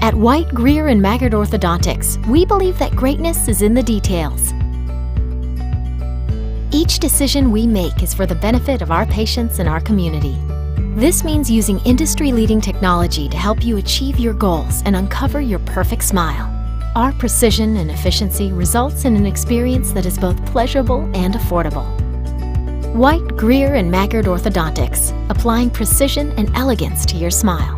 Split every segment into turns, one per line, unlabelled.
At White, Greer, and Maggard Orthodontics, we believe that greatness is in the details. Each decision we make is for the benefit of our patients and our community. This means using industry-leading technology to help you achieve your goals and uncover your perfect smile. Our precision and efficiency results in an experience that is both pleasurable and affordable. White, Greer, and Maggard Orthodontics, applying precision and elegance to your smile.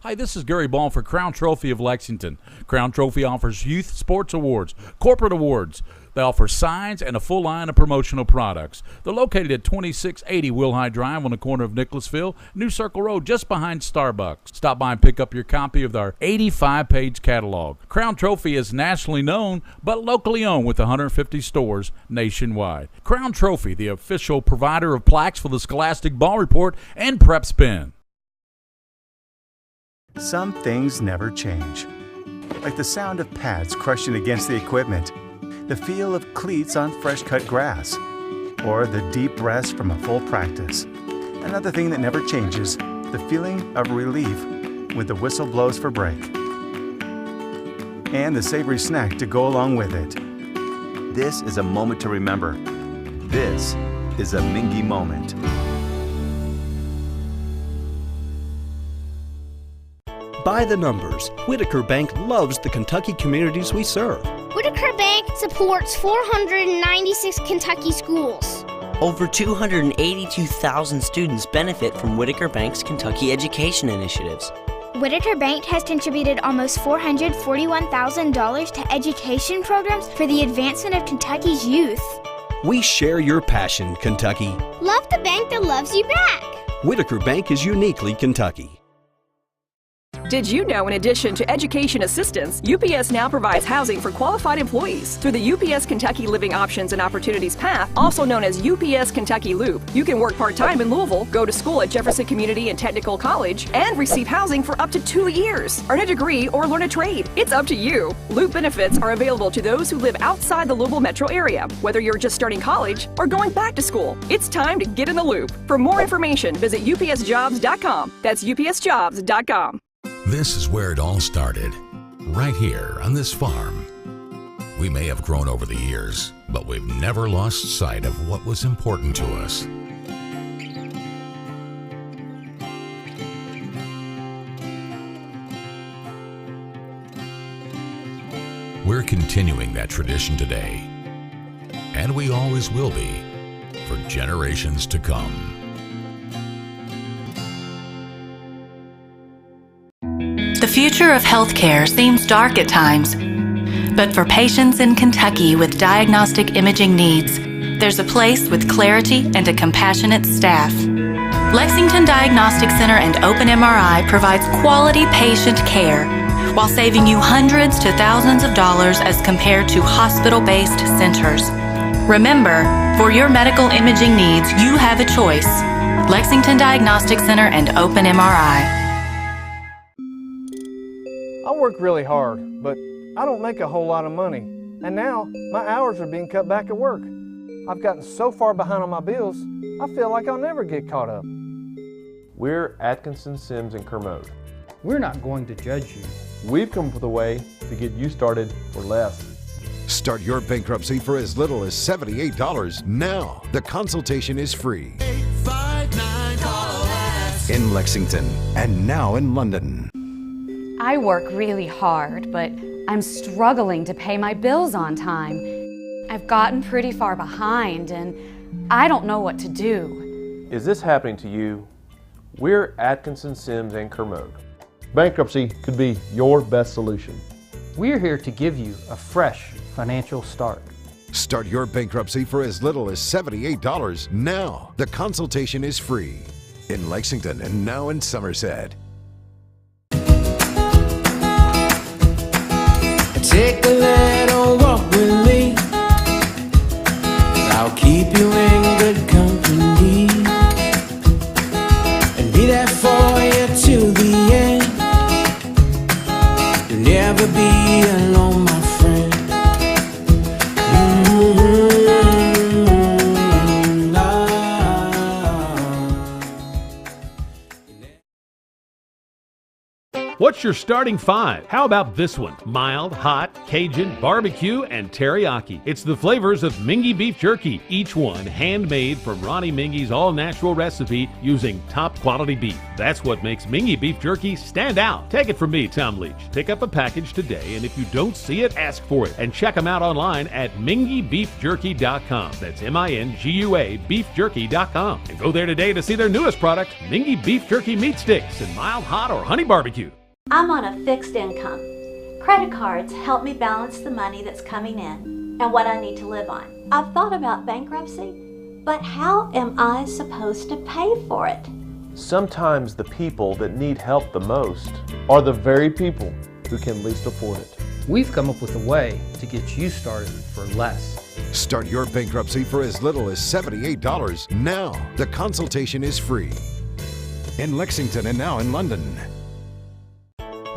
Hi, this is Gary Ball for Crown Trophy of Lexington. Crown Trophy offers youth sports awards, corporate awards. They offer signs and a full line of promotional products. They're located at 2680 Wilhite Drive on the corner of Nicholasville, New Circle Road, just behind Starbucks. Stop by and pick up your copy of our 85-page catalog. Crown Trophy is nationally known, but locally owned with 150 stores nationwide. Crown Trophy, the official provider of plaques for the Scholastic Ball Report and PrepSpin.
Some things never change, like the sound of pads crushing against the equipment, the feel of cleats on fresh-cut grass, or the deep rest from a full practice. Another thing that never changes, the feeling of relief when the whistle blows for break. And the savory snack to go along with it. This is a moment to remember. This is a Mingua moment.
By the numbers, Whitaker Bank loves the Kentucky communities we serve.
Whitaker Bank supports 496 Kentucky schools.
Over 282,000 students benefit from Whitaker Bank's Kentucky education initiatives.
Whitaker Bank has contributed almost $441,000 to education programs for the advancement of Kentucky's youth.
We share your passion, Kentucky.
Love the bank that loves you back.
Whitaker Bank is uniquely Kentucky.
Did you know, in addition to education assistance, UPS now provides housing for qualified employees? Through the UPS Kentucky Living Options and Opportunities Path, also known as UPS Kentucky Loop, you can work part-time in Louisville, go to school at Jefferson Community and Technical College, and receive housing for up to 2 years. Earn a degree or learn a trade. It's up to you. Loop benefits are available to those who live outside the Louisville metro area, whether you're just starting college or going back to school. It's time to get in the loop. For more information, visit upsjobs.com. That's upsjobs.com.
This is where it all started, right here on this farm. We may have grown over the years, but we've never lost sight of what was important to us. We're continuing that tradition today, and we always will be, for generations to come.
The future of healthcare seems dark at times, but for patients in Kentucky with diagnostic imaging needs, there's a place with clarity and a compassionate staff. Lexington Diagnostic Center and Open MRI provides quality patient care while saving you hundreds to thousands of dollars as compared to hospital-based centers. Remember, for your medical imaging needs, you have a choice. Lexington Diagnostic Center and Open MRI.
I work really hard, but I don't make a whole lot of money. And now, my hours are being cut back at work. I've gotten so far behind on my bills, I feel like I'll never get caught up.
We're Atkinson, Sims, and Kermode.
We're not going to judge you.
We've come up with a way to get you started for less.
Start your bankruptcy for as little as $78 now. The consultation is free. 859 in Lexington and now in London.
I work really hard, but I'm struggling to pay my bills on time. I've gotten pretty far behind and I don't know what to do.
Is this happening to you? We're Atkinson, Sims, and Kermode. Bankruptcy could be your best solution.
We're here to give you a fresh financial start.
Start your bankruptcy for as little as $78 now. The consultation is free in Lexington and now in Somerset.
Take a little walk with me. I'll keep you in good company and be there for you till the end. You'll never be alone, my friend.
What's your starting five? How about this one? Mild, hot, Cajun, barbecue, and teriyaki. It's the flavors of Mingua beef jerky, each one handmade from Ronnie Mingy's all-natural recipe using top-quality beef. That's what makes Mingua beef jerky stand out. Take it from me, Tom Leach. Pick up a package today, and if you don't see it, ask for it. And check them out online at minguabeefjerky.com. That's M-I-N-G-U-A beefjerky.com. And go there today to see their newest product, Mingua beef jerky meat sticks in mild, hot, or honey barbecue.
I'm on a fixed income. Credit cards help me balance the money that's coming in and what I need to live on. I've thought about bankruptcy, but how am I supposed to pay for it?
Sometimes the people that need help the most are the very people who can least afford it.
We've come up with a way to get you started for less.
Start your bankruptcy for as little as $78 now. The consultation is free. In Lexington and now in London.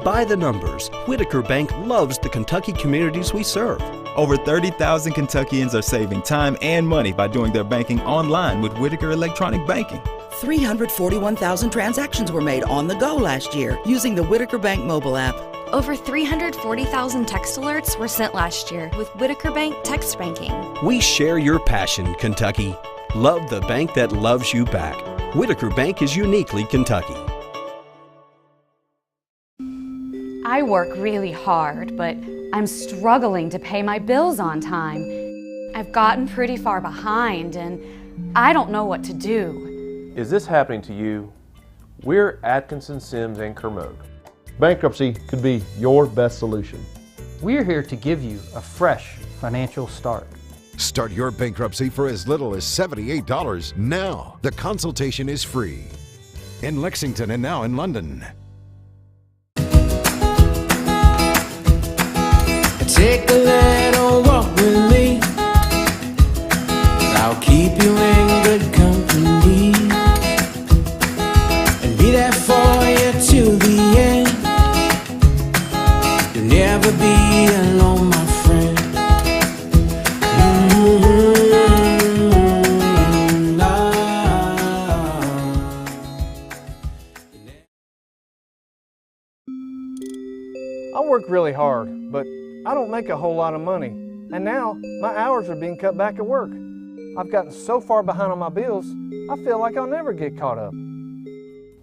By the numbers, Whitaker Bank loves the Kentucky communities we serve.
Over 30,000 Kentuckians are saving time and money by doing their banking online with Whitaker Electronic Banking.
341,000 transactions were made on the go last year using the Whitaker Bank mobile app.
Over 340,000 text alerts were sent last year with Whitaker Bank text banking.
We share your passion, Kentucky. Love the bank that loves you back. Whitaker Bank is uniquely Kentucky.
I work really hard, but I'm struggling to pay my bills on time. I've gotten pretty far behind, and I don't know what to do.
Is this happening to you? We're Atkinson, Sims, and Kermode. Bankruptcy could be your best solution.
We're here to give you a fresh financial start.
Start your bankruptcy for as little as $78 now. The consultation is free. In Lexington and now in London.
Take a little walk with me. I'll keep you in good company and be there for you till the end. You'll never be alone, my friend.
I work really hard, but I don't make a whole lot of money, and now my hours are being cut back at work. I've gotten so far behind on my bills, I feel like I'll never get caught up.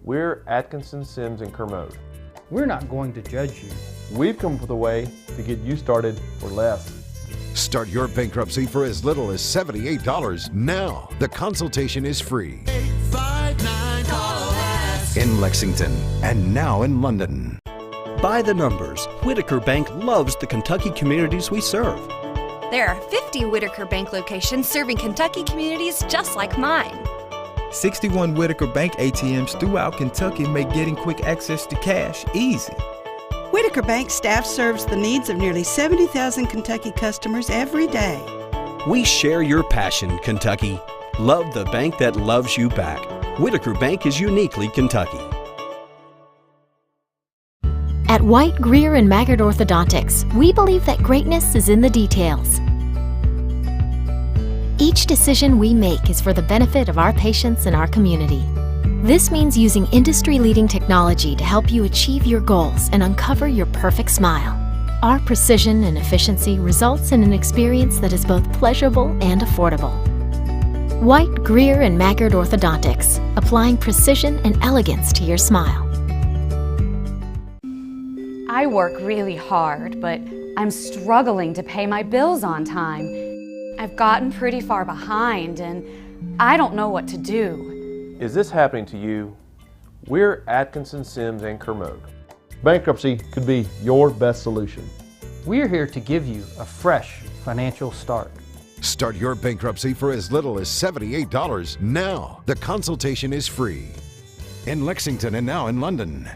We're Atkinson, Sims, and Kermode.
We're not going to judge you.
We've come up with a way to get you started for less.
Start your bankruptcy for as little as $78 now. The consultation is free. 859-CALL-US. In Lexington and now in London.
By the numbers, Whitaker Bank loves the Kentucky communities we serve.
There are 50 Whitaker Bank locations serving Kentucky communities just like mine.
61 Whitaker Bank ATMs throughout Kentucky make getting quick access to cash easy.
Whitaker Bank staff serves the needs of nearly 70,000 Kentucky customers every day.
We share your passion, Kentucky. Love the bank that loves you back. Whitaker Bank is uniquely Kentucky.
At White, Greer, and Maggard Orthodontics, we believe that greatness is in the details. Each decision we make is for the benefit of our patients and our community. This means using industry-leading technology to help you achieve your goals and uncover your perfect smile. Our precision and efficiency results in an experience that is both pleasurable and affordable. White, Greer, and Maggard Orthodontics, applying precision and elegance to your smile.
I work really hard, but I'm struggling to pay my bills on time. I've gotten pretty far behind, and I don't know what to do.
Is this happening to you? We're Atkinson, Sims, and Kermode. Bankruptcy could be your best solution.
We're here to give you a fresh financial start.
Start your bankruptcy for as little as $78 now. The consultation is free. In Lexington and now in London.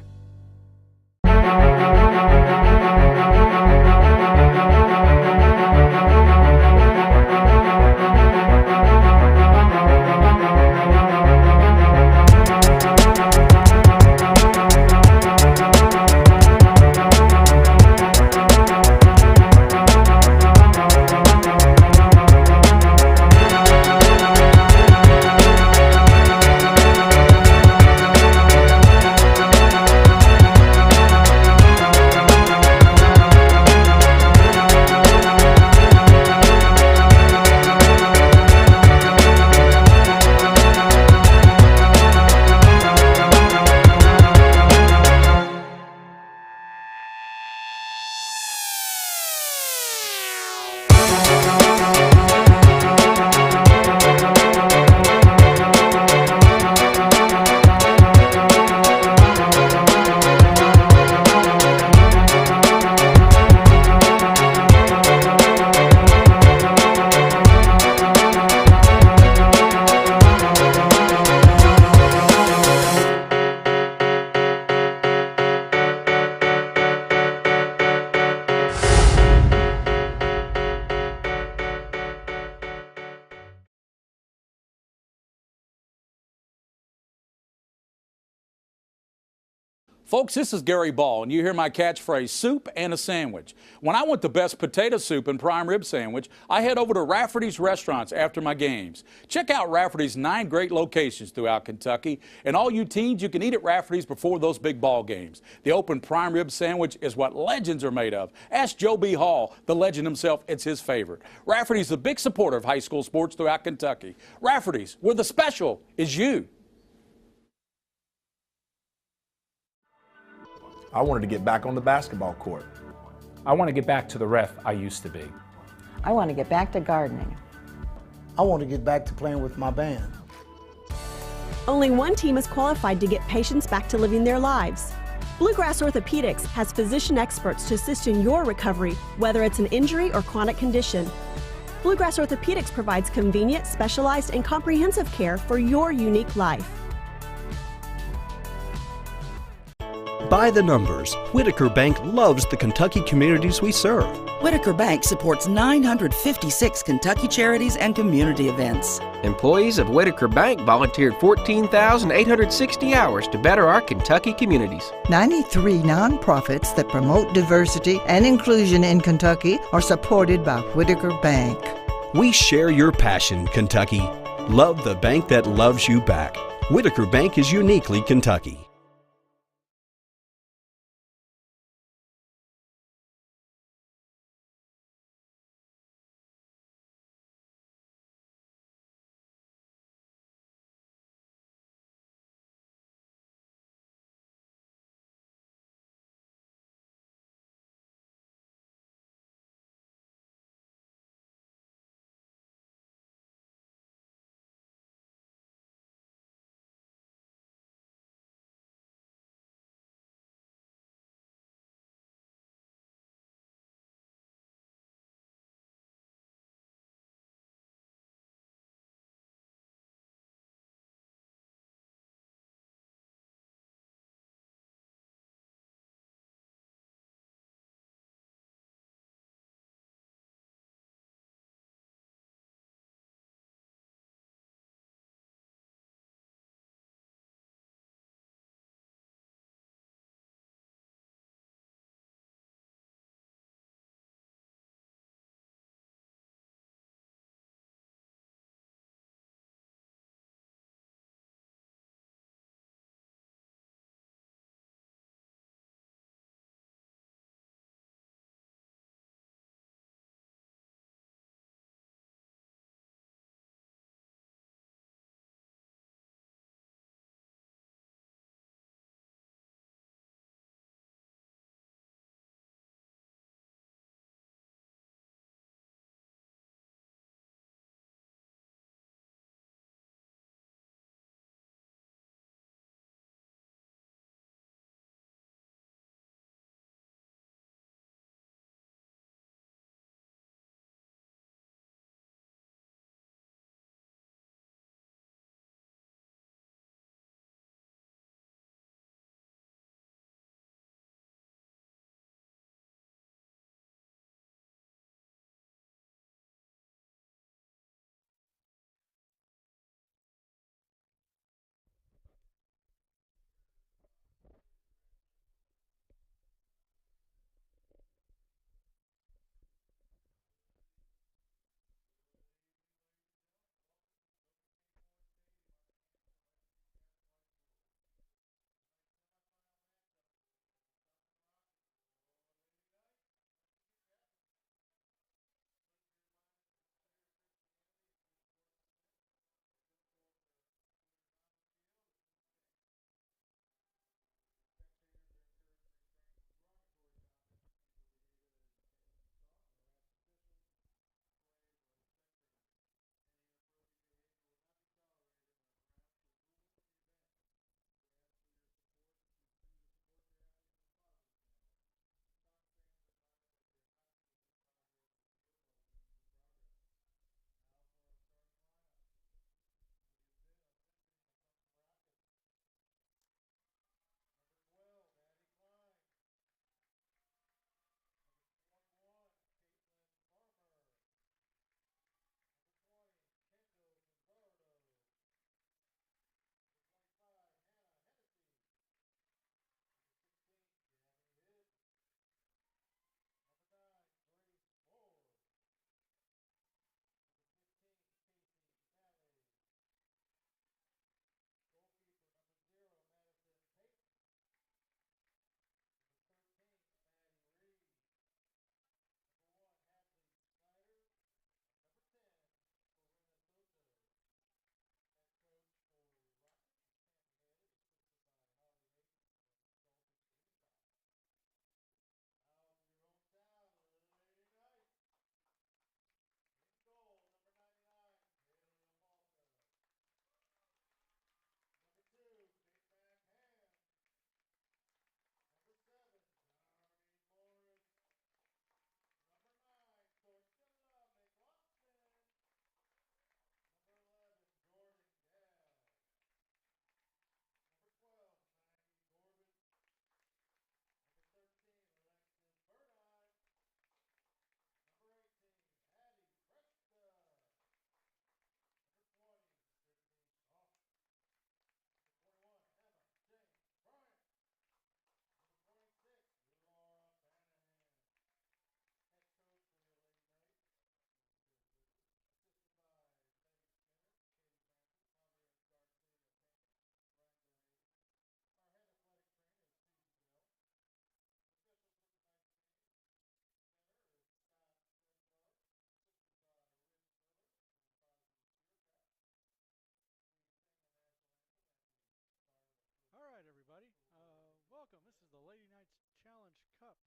Folks, this is Gary Ball, and you hear my catchphrase, soup and a sandwich. When I want the best potato soup and prime rib sandwich, I head over to Rafferty's restaurants after my games. Check out Rafferty's 9 great locations throughout Kentucky, and all you teens, you can eat at Rafferty's before those big ball games. The open prime rib sandwich is what legends are made of. Ask Joe B. Hall, the legend himself, it's his favorite. Rafferty's a big supporter of high school sports throughout Kentucky. Rafferty's, where the special is you.
I wanted to get back on the basketball court.
I want to get back to the ref I used to be.
I want to get back to gardening.
I want to get back to playing with my band.
Only one team is qualified to get patients back to living their lives. Bluegrass Orthopedics has physician experts to assist in your recovery, whether it's an injury or chronic condition. Bluegrass Orthopedics provides convenient, specialized, and comprehensive care for your unique life.
By the numbers, Whitaker Bank loves the Kentucky communities we serve.
Whitaker Bank supports 956 Kentucky charities and community events.
Employees of Whitaker Bank volunteered 14,860 hours to better our Kentucky communities.
93 nonprofits that promote diversity and inclusion in Kentucky are supported by Whitaker Bank.
We share your passion, Kentucky. Love the bank that loves you back. Whitaker Bank is uniquely Kentucky.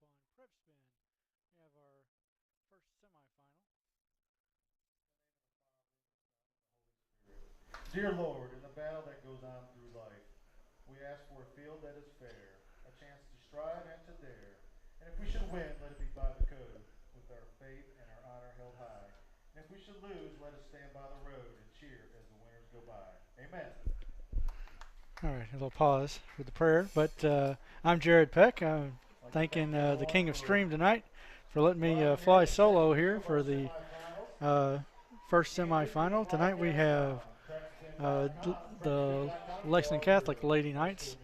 on PrepSpin. We have our first semifinal.
Dear Lord, in the battle that goes on through life, we ask for a field that is fair, a chance to strive and to dare. And if we should win, let it be by the code, with our faith and our honor held high. And if we should lose, let us stand by the road and cheer as the winners go by. Amen.
All right, a little pause for the prayer. But I'm Jared Peck. I'm thanking the King of Stream tonight for letting me fly solo here for the first semifinal. Tonight we have the Lexington Catholic Lady Knights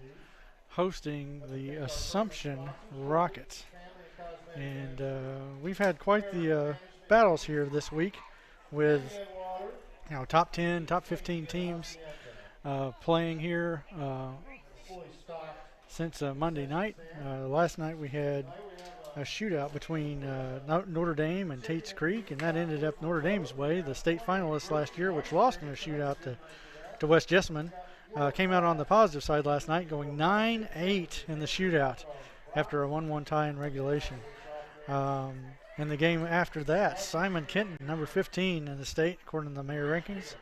hosting the Assumption Rockets. And we've had quite the battles here this week with top 10, top 15 teams playing here since Monday night. Last night we had a shootout between Notre Dame and Tate's Creek, and that ended up Notre Dame's way. The state finalists last year, which lost in a shootout to West Jessamine, came out on the positive side last night, going 9-8 in the shootout after a 1-1 tie in regulation. In the game after that, Simon Kenton, number 15 in the state, according to the mayor rankings,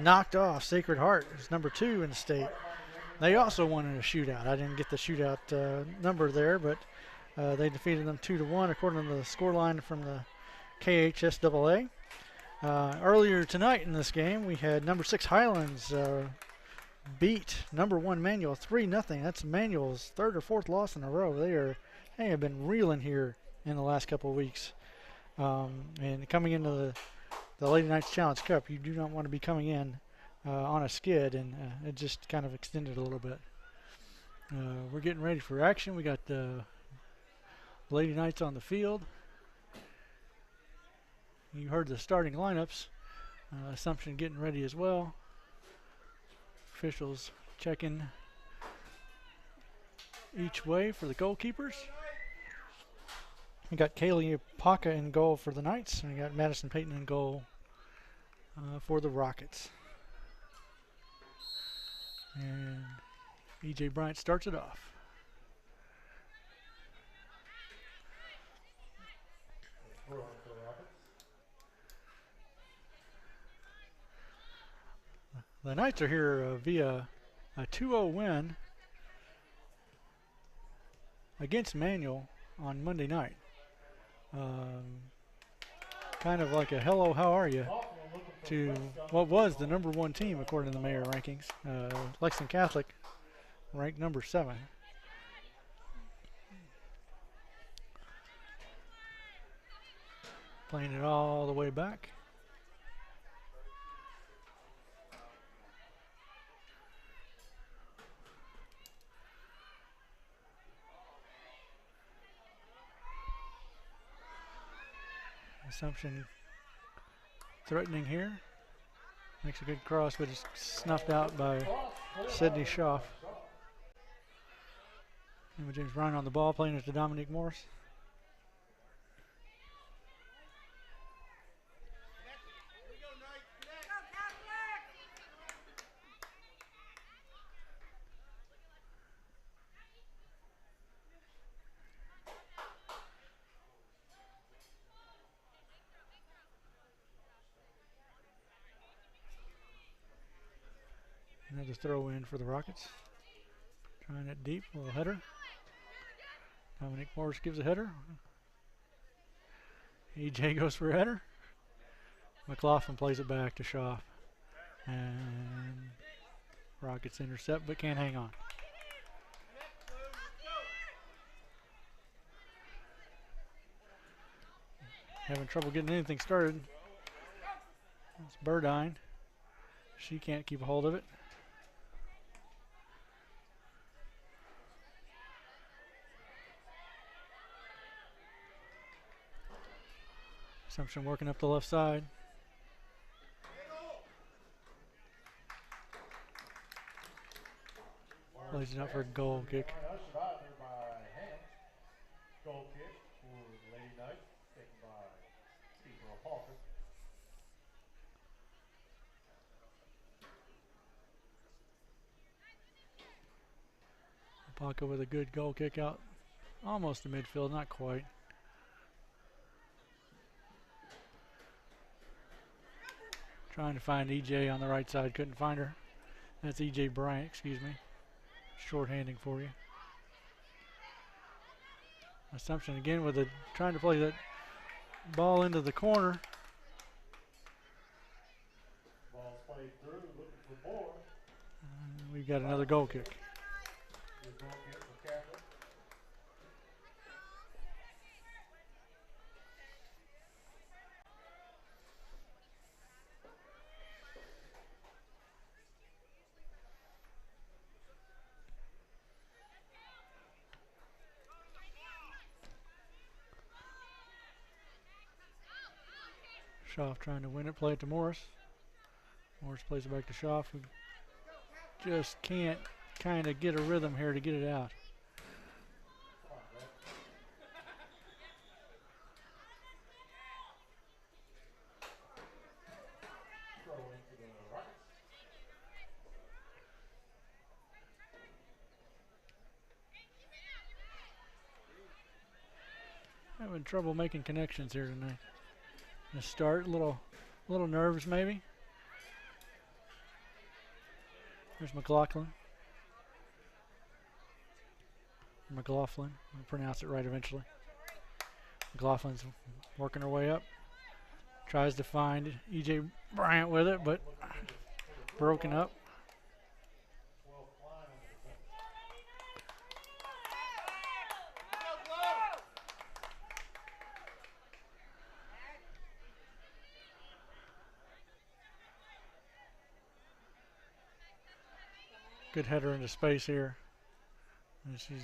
knocked off Sacred Heart, who's number 2 in the state. They also won in a shootout. I didn't get the shootout number there, but they defeated them 2-1, according to the scoreline from the KHSAA. Earlier tonight in this game, we had number 6 Highlands beat number 1 Manual 3-0. That's Manual's third or fourth loss in a row. They have been reeling here in the last couple of weeks. And coming into the Lady Knights Challenge Cup, you do not want to be coming in on a skid, and it just kind of extended a little bit. We're getting ready for action. We got the Lady Knights on the field. You heard the starting lineups. Assumption getting ready as well. Officials checking each way for the goalkeepers. We got Kaylee Paca in goal for the Knights, and we got Madison Payton in goal for the Rockets. And E.J. Bryant starts it off. The Knights are here via a 2-0 win against Manual on Monday night. Kind of like a hello, how are you, to what was the number 1 team according to the mayor rankings. Lexington Catholic ranked number 7. Playing it all the way back. Assumption threatening here. Makes a good cross, but it's snuffed out by Sydney Schaff. And James Bryan on the ball, playing it to Dominique Morris. Another throw in for the Rockets. Trying it deep, a little header. Dominic Morris gives a header. EJ goes for a header. McLaughlin plays it back to Schaff. And Rockets intercept but can't hang on. Having trouble getting anything started. It's Burdine. She can't keep a hold of it. Assumption working up the left side. Plays it out for a goal kick.
Goal kick for the Lady Knights, taken by Steve Parker.
Paca with a good goal kick out almost to midfield, not quite. Trying to find EJ on the right side, couldn't find her. That's EJ Bryant, excuse me. Shorthanding for you. Assumption again with trying to play that ball into the corner.
Ball's played through, looking for more.
We've got another goal kick.
Good goal kick for Catholic.
Schaff trying to win it, play it to Morris. Morris plays it back to Schaff, who just can't kind of get a rhythm here to get it out. Having trouble making connections here tonight. The start, little nerves maybe. There's McLaughlin. McLaughlin, I'll pronounce it right eventually. McLaughlin's working her way up. Tries to find EJ Bryant with it, but broken up. Good header into space here. And she's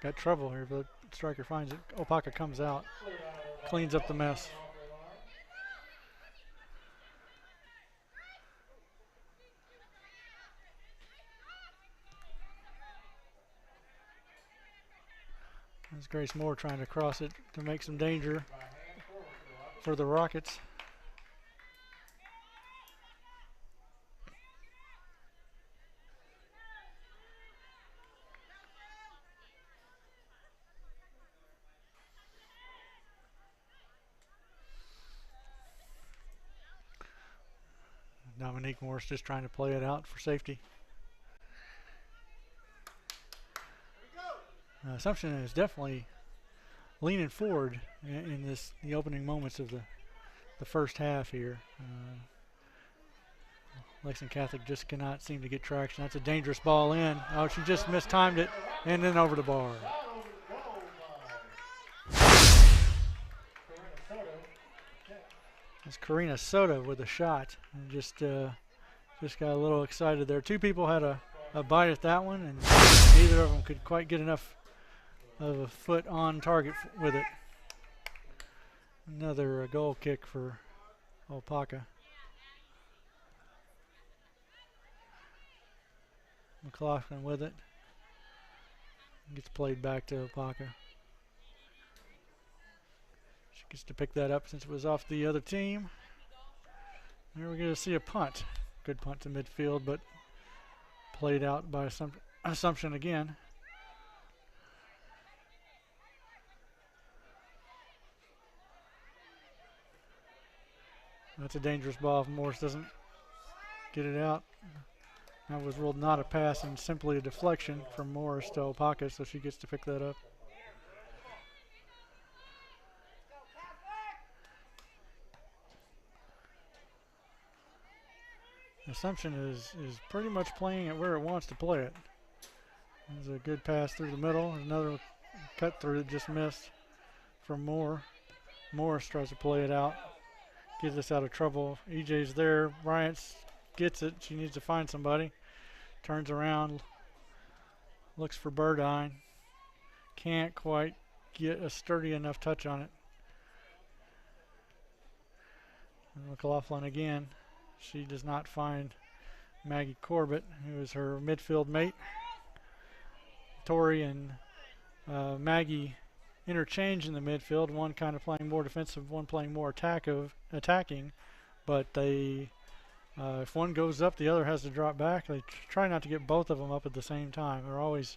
got trouble here, but striker finds it. Opaka comes out, cleans up the mess. There's Grace Moore trying to cross it to make some danger for the Rockets. Dominique Morris just trying to play it out for safety. Assumption is definitely leaning forward in the opening moments of the first half here. Lexington Catholic just cannot seem to get traction. That's a dangerous ball in. Oh, she just mistimed it and then over the bar. That's Karina Soto with a shot, and just got a little excited there. Two people had a bite at that one, and neither of them could quite get enough of a foot on target with it. Another goal kick for Opaka. McLaughlin with it. Gets played back to Opaka. She gets to pick that up since it was off the other team. There we're going to see a punt. Good punt to midfield, but played out by Assumption again. That's a dangerous ball if Morris doesn't get it out. That was ruled not a pass and simply a deflection from Morris to Opaka, so she gets to pick that up. Assumption is pretty much playing it where it wants to play it. There's a good pass through the middle. Another cut through that just missed from Moore. Morris tries to play it out. Gets us out of trouble. EJ's there. Bryant gets it. She needs to find somebody. Turns around. Looks for Burdine. Can't quite get a sturdy enough touch on it. And McLaughlin again. She does not find Maggie Corbett, who is her midfield mate. Tori and Maggie interchange in the midfield, one kind of playing more defensive, one playing more attacking, but they if one goes up, the other has to drop back. They try not to get both of them up at the same time. They're always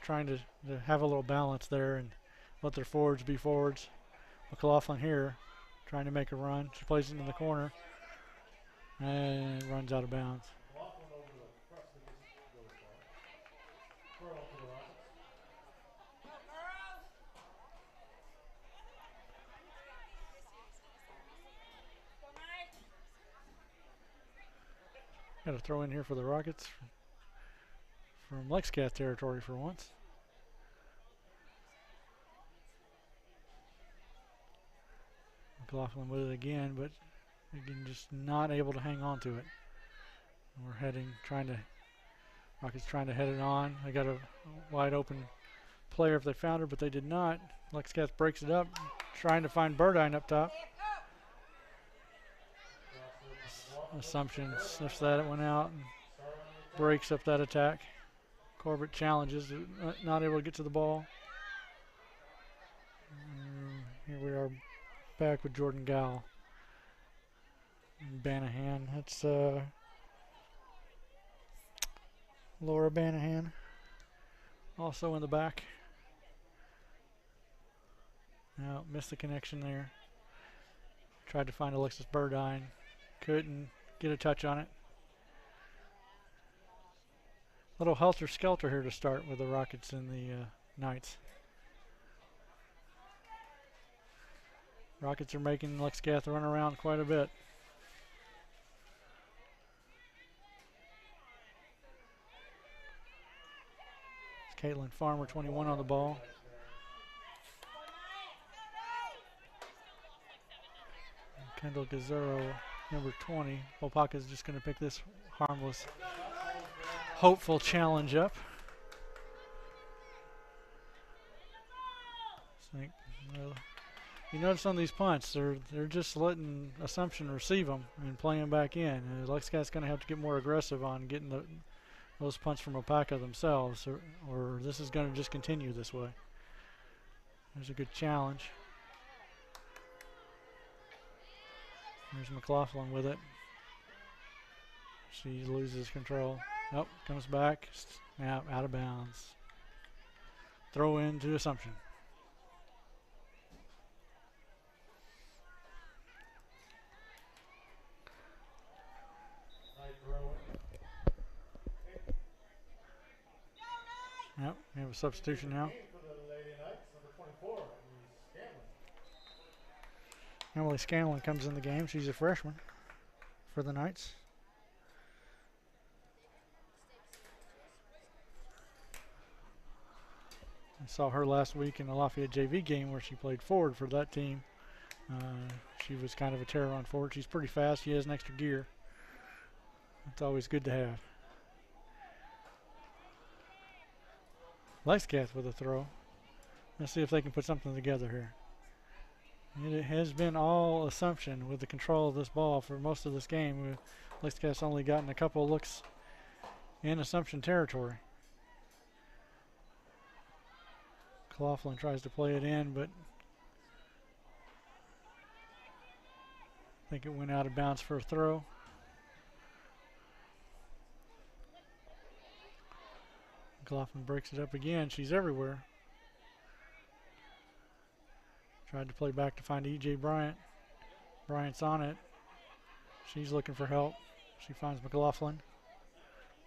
trying to have a little balance there and let their forwards be forwards. McLaughlin here trying to make a run. She plays it in the corner and runs out of bounds. Got a throw in here for the Rockets from Lexington territory for once. McLaughlin with it again, but again just not able to hang on to it. We're Rockets trying to head it on. They got a wide open player if they found her, but they did not. Lexington breaks it up, trying to find Burdine up top. Assumption sniffs that, it went out and breaks up that attack. Corbett challenges, not able to get to the ball. Here we are back with Jordan Gowell and Banahan. That's Laura Banahan also in the back. Now missed the connection there. Tried to find Alexis Burdine, couldn't get a touch on it. Little helter-skelter here to start with the Rockets and the Knights. Rockets are making Lexington run around quite a bit. It's Caitlin Farmer, 21 on the ball. And Kendall Gazzaro, number 20. Opaka is just going to pick this harmless, hopeful challenge up. You notice on these punts, they're just letting Assumption receive them and play them back in. And Lexington's going to have to get more aggressive on getting those punts from Opaka themselves, or this is going to just continue this way. There's a good challenge. There's McLaughlin with it. She loses control. Nope, comes back. Now out of bounds. Throw in to Assumption. Yep, we have a substitution now. Emily Scanlon comes in the game. She's a freshman for the Knights. I saw her last week in the Lafayette JV game where she played forward for that team. She was kind of a terror on forward. She's pretty fast. She has an extra gear. It's always good to have. Lexington with a throw. Let's see if they can put something together here. It has been all Assumption with the control of this ball for most of this game. Lexington's only gotten a couple of looks in Assumption territory. McLaughlin tries to play it in, but I think it went out of bounds for a throw. McLaughlin breaks it up again. She's everywhere. Tried to play back to find E.J. Bryant. Bryant's on it. She's looking for help. She finds McLaughlin.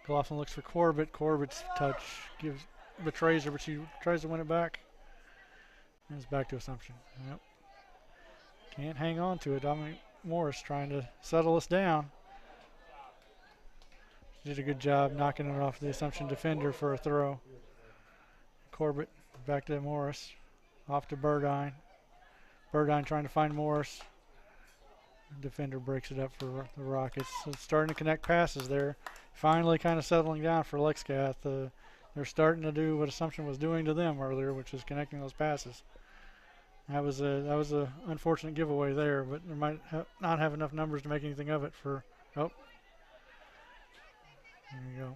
McLaughlin looks for Corbett. Corbett's touch betrays her, but she tries to win it back. And it's back to Assumption. Yep. Can't hang on to it. Dominic Morris trying to settle us down. She did a good job knocking it off the Assumption defender for a throw. Corbett back to Morris. Off to Burdine. Burdine trying to find Morris. The defender breaks it up for the Rockets. So it's starting to connect passes there. Finally kind of settling down for Lexington. They're starting to do what Assumption was doing to them earlier, which is connecting those passes. That was a unfortunate giveaway there, but they might not have enough numbers to make anything of it for. Oh, there you go.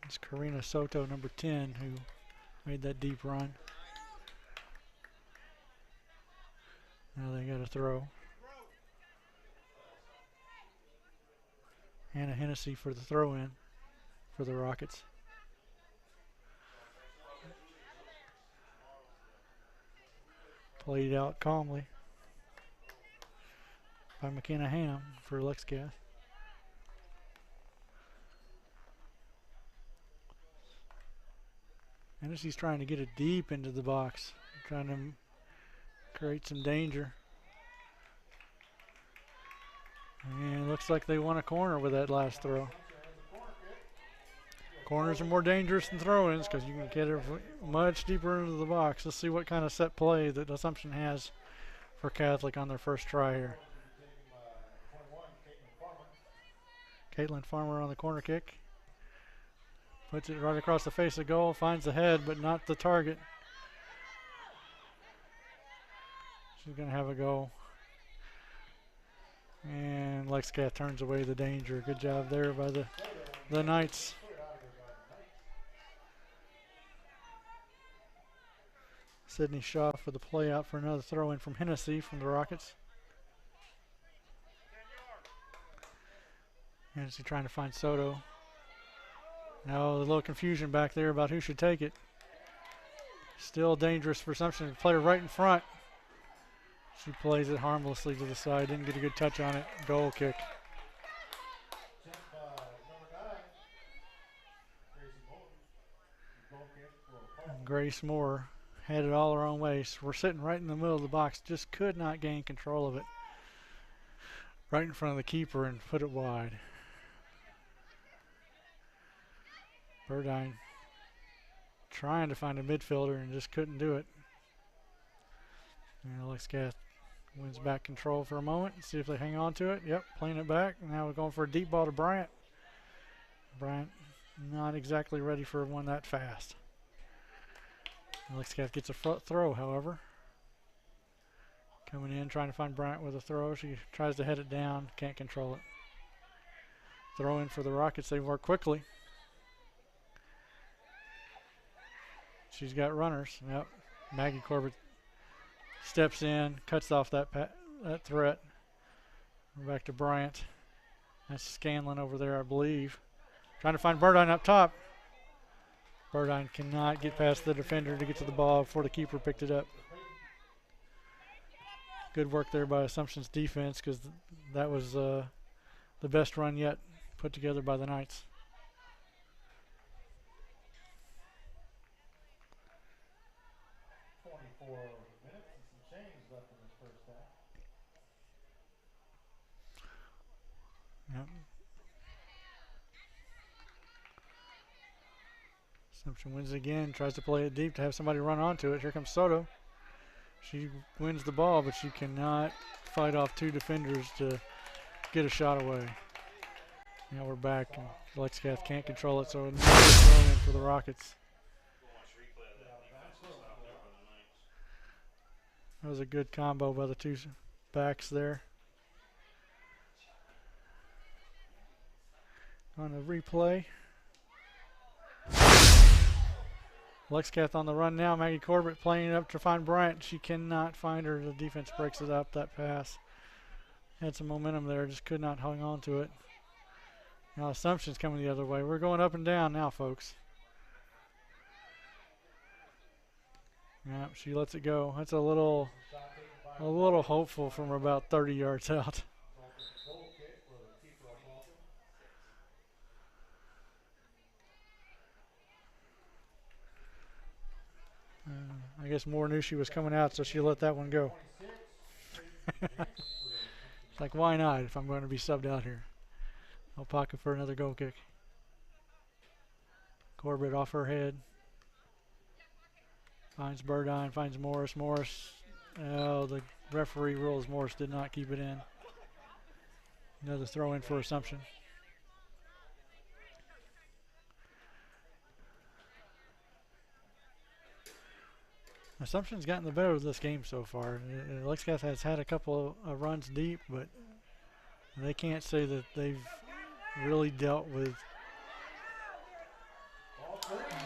It's Karina Soto, number 10, who made that deep run. Now they got a throw. Hannah Hennessy for the throw-in for the Rockets. Played out calmly by McKenna Ham for Lexington. Hennessy's trying to get it deep into the box, trying to create some danger. And it looks like they won a corner with that last throw. Corners are more dangerous than throw-ins because you can get it much deeper into the box. Let's see what kind of set play that Assumption has for Catholic on their first try here. Caitlin Farmer on the corner kick. Puts it right across the face of goal, finds the head but not the target. She's going to have a go. And Lexington turns away the danger. Good job there by the Knights. Sydney Shaw for the play out for another throw in from Hennessy from the Rockets. Hennessy trying to find Soto. Now a little confusion back there about who should take it. Still dangerous for Assumption. Player right in front. She plays it harmlessly to the side. Didn't get a good touch on it. Goal kick. And Grace Moore had it all her own way. So we're sitting right in the middle of the box. Just could not gain control of it. Right in front of the keeper and put it wide. Burdine trying to find a midfielder and just couldn't do it. And Alex Gath wins back control for a moment. See if they hang on to it. Yep, playing it back. Now we're going for a deep ball to Bryant. Bryant not exactly ready for one that fast. Alex Gath gets a front throw, however. Coming in, trying to find Bryant with a throw. She tries to head it down, can't control it. Throw in for the Rockets. They work quickly. She's got runners. Yep. Maggie Corbett steps in, cuts off that threat. We're back to Bryant. That's Scanlon over there, I believe. Trying to find Burdine up top. Burdine cannot get past the defender to get to the ball before the keeper picked it up. Good work there by Assumption's defense because that was the best run yet put together by the Knights. Yep. Assumption wins again, tries to play it deep to have somebody run onto it. Here comes Soto. She wins the ball, but she cannot fight off two defenders to get a shot away. Now we're back, and Lexington can't control it, so another throw in for the Rockets. That was a good combo by the two backs there. On the replay. Lexington on the run now. Maggie Corbett playing it up to find Bryant. She cannot find her. The defense breaks it up. That pass had some momentum there. Just could not hang on to it. Now Assumption's coming the other way. We're going up and down now, folks. Yeah, she lets it go. That's a little hopeful from about 30 yards out. I guess Moore knew she was coming out, so she let that one go. It's like, why not if I'm going to be subbed out here? I'll pocket for another goal kick. Corbett off her head. Finds Burdine, finds Morris. Morris, oh, the referee rules Morris did not keep it in. Another throw in for Assumption. Assumption's gotten the better of this game so far. Lexington has had a couple of runs deep, but they can't say that they've really dealt with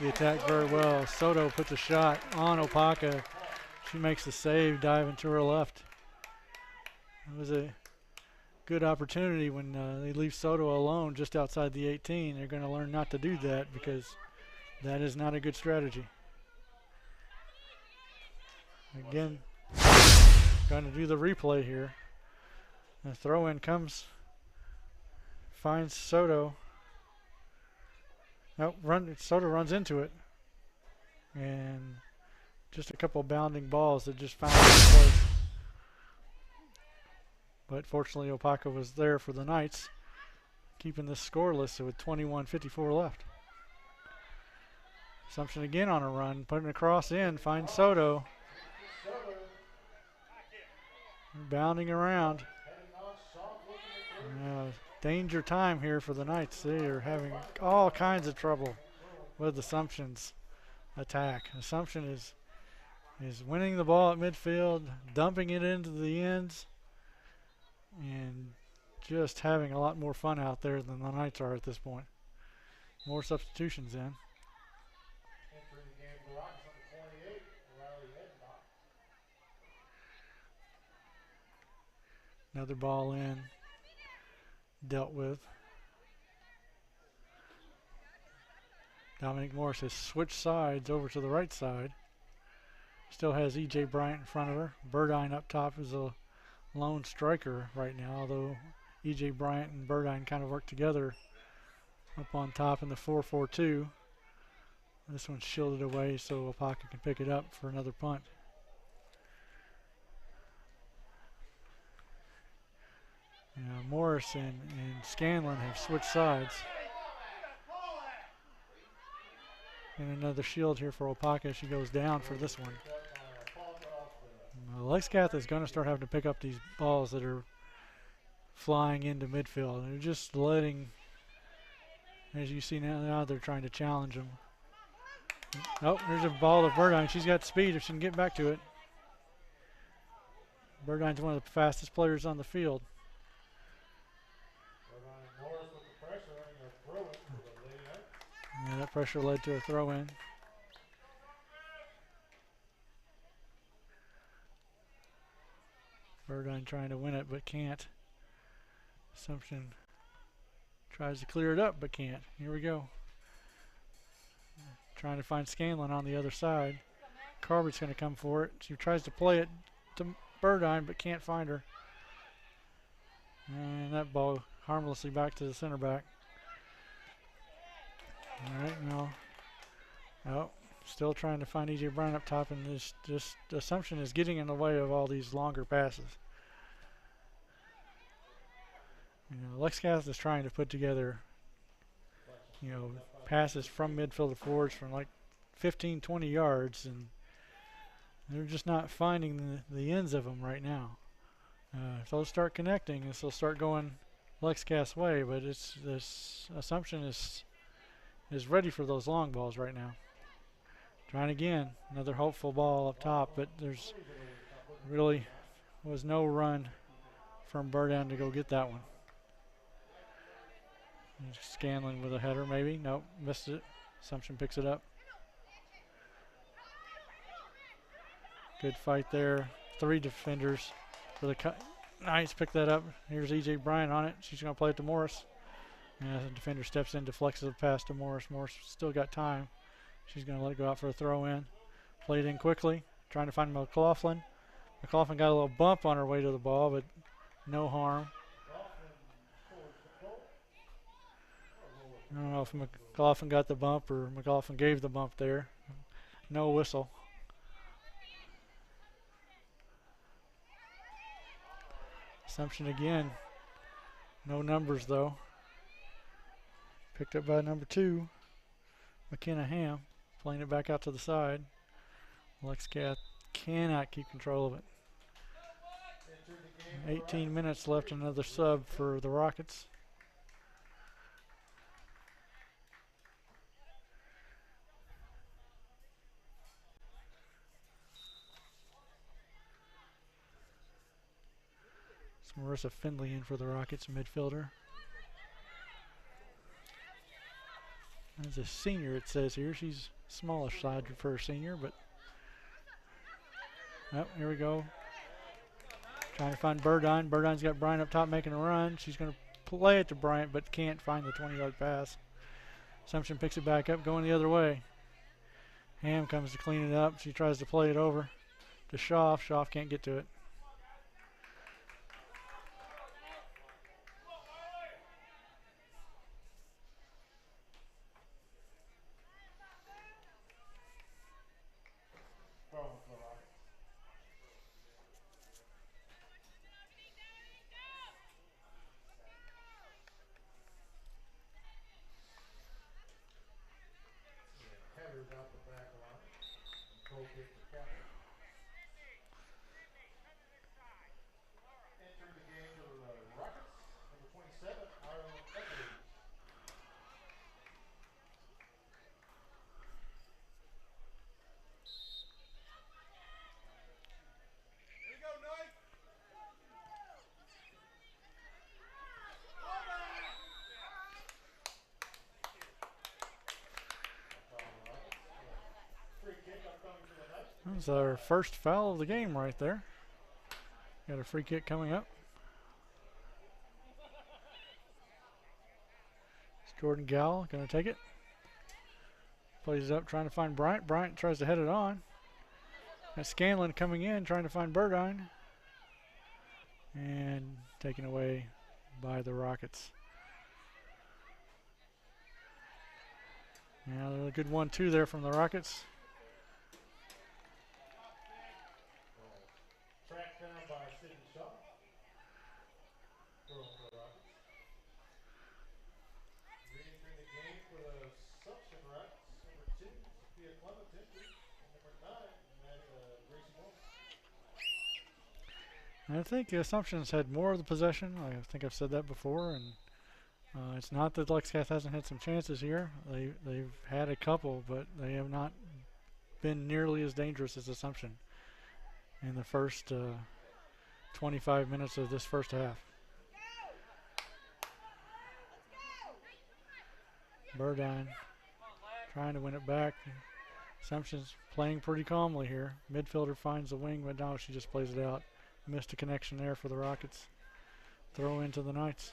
the attack very well. Soto puts a shot on Opaka. She makes the save, diving to her left. It was a good opportunity when they leave Soto alone just outside the 18. They're going to learn not to do that because that is not a good strategy. Again, going to do the replay here. The throw-in comes, finds Soto. Nope, Soto runs into it. And just a couple bounding balls that just found their place. But fortunately, Opaka was there for the Knights, keeping this scoreless with 21:54 left. Assumption again on a run, putting a cross in, finds Soto. Bounding around. Danger time here for the Knights. They are having all kinds of trouble with Assumption's attack. Assumption is winning the ball at midfield, dumping it into the ends, and just having a lot more fun out there than the Knights are at this point. More substitutions in. Another ball in, dealt with. Dominic Morris has switched sides over to the right side. Still has E.J. Bryant in front of her. Burdine up top is a lone striker right now, although E.J. Bryant and Burdine kind of work together up on top in the 4-4-2. This one's shielded away so Opaka can pick it up for another punt. Morris and Scanlon have switched sides. And another shield here for Opaka. She goes down for this one. Lexington is going to start having to pick up these balls that are flying into midfield. They're just letting, as you see now they're trying to challenge them. Oh, there's a ball to Burdine. She's got speed if she can get back to it. Burdine's one of the fastest players on the field. Yeah, that pressure led to a throw-in. Burdine trying to win it, but can't. Assumption tries to clear it up, but can't. Here we go. Trying to find Scanlon on the other side. Carbert's going to come for it. She tries to play it to Burdine, but can't find her. And that ball harmlessly back to the center back. All right, now, oh, still trying to find E.J. Brown up top, and this Assumption is getting in the way of all these longer passes. Lexington is trying to put together, passes from midfield to forwards from like 15, 20 yards, and they're just not finding the ends of them right now. If they'll start connecting, they'll start going Lexington's way, but this Assumption is ready for those long balls right now. Trying again, another hopeful ball up top, but there's really was no run from Burdine to go get that one. Scanlon with a header maybe. Nope, missed it. Assumption picks it up. Good fight there. 3 defenders for the Knights. Pick that up. Here's E.J. Bryant on it. She's going to play it to Morris. And the defender steps in, deflects the pass to Morris. Morris still got time. She's going to let it go out for a throw-in. Played in quickly, trying to find McLaughlin. McLaughlin got a little bump on her way to the ball, but no harm. I don't know if McLaughlin got the bump or McLaughlin gave the bump there. No whistle. Assumption again. No numbers though. Picked up by number 2, McKenna Ham, playing it back out to the side. Lexington cannot keep control of it. 18 minutes left, another sub for the Rockets. It's Marissa Findlay in for the Rockets, midfielder. As a senior, it says here. She's smallish side for a senior, but here we go. Trying to find Burdine. Burdine's got Bryant up top making a run. She's going to play it to Bryant, but can't find the 20-yard pass. Assumption picks it back up, going the other way. Ham comes to clean it up. She tries to play it over to Schaff. Schaff can't get to it.
Out the back line. Goal kick for Catholic. Entering the game for the Rockets, number 27, Ireland Edwards. Here we go, Knight.
That's our first foul of the game right there. Got a free kick coming up. It's Jordan Gall going to take it. Plays it up, trying to find Bryant. Bryant tries to head it on. Got Scanlon coming in, trying to find Burdine. And taken away by the Rockets. Yeah, a good 1-2 there from the Rockets.
Tracked down by Sidney Shaw. Throw for the Rockets. Re-entering the game for the Assumption Rockets, number 2, Sophia Clement, and number 9, Gracie Moore.
I think the Assumptions had more of the possession. I think I've said that before, and it's not that Lexcath hasn't had some chances here. They've had a couple, but they have not been nearly as dangerous as Assumption in the first 25 minutes of this first half. Burdine trying to win it back. Assumption's playing pretty calmly here. Midfielder finds the wing, but now she just plays it out. Missed a connection there for the Rockets. Throw into the Knights.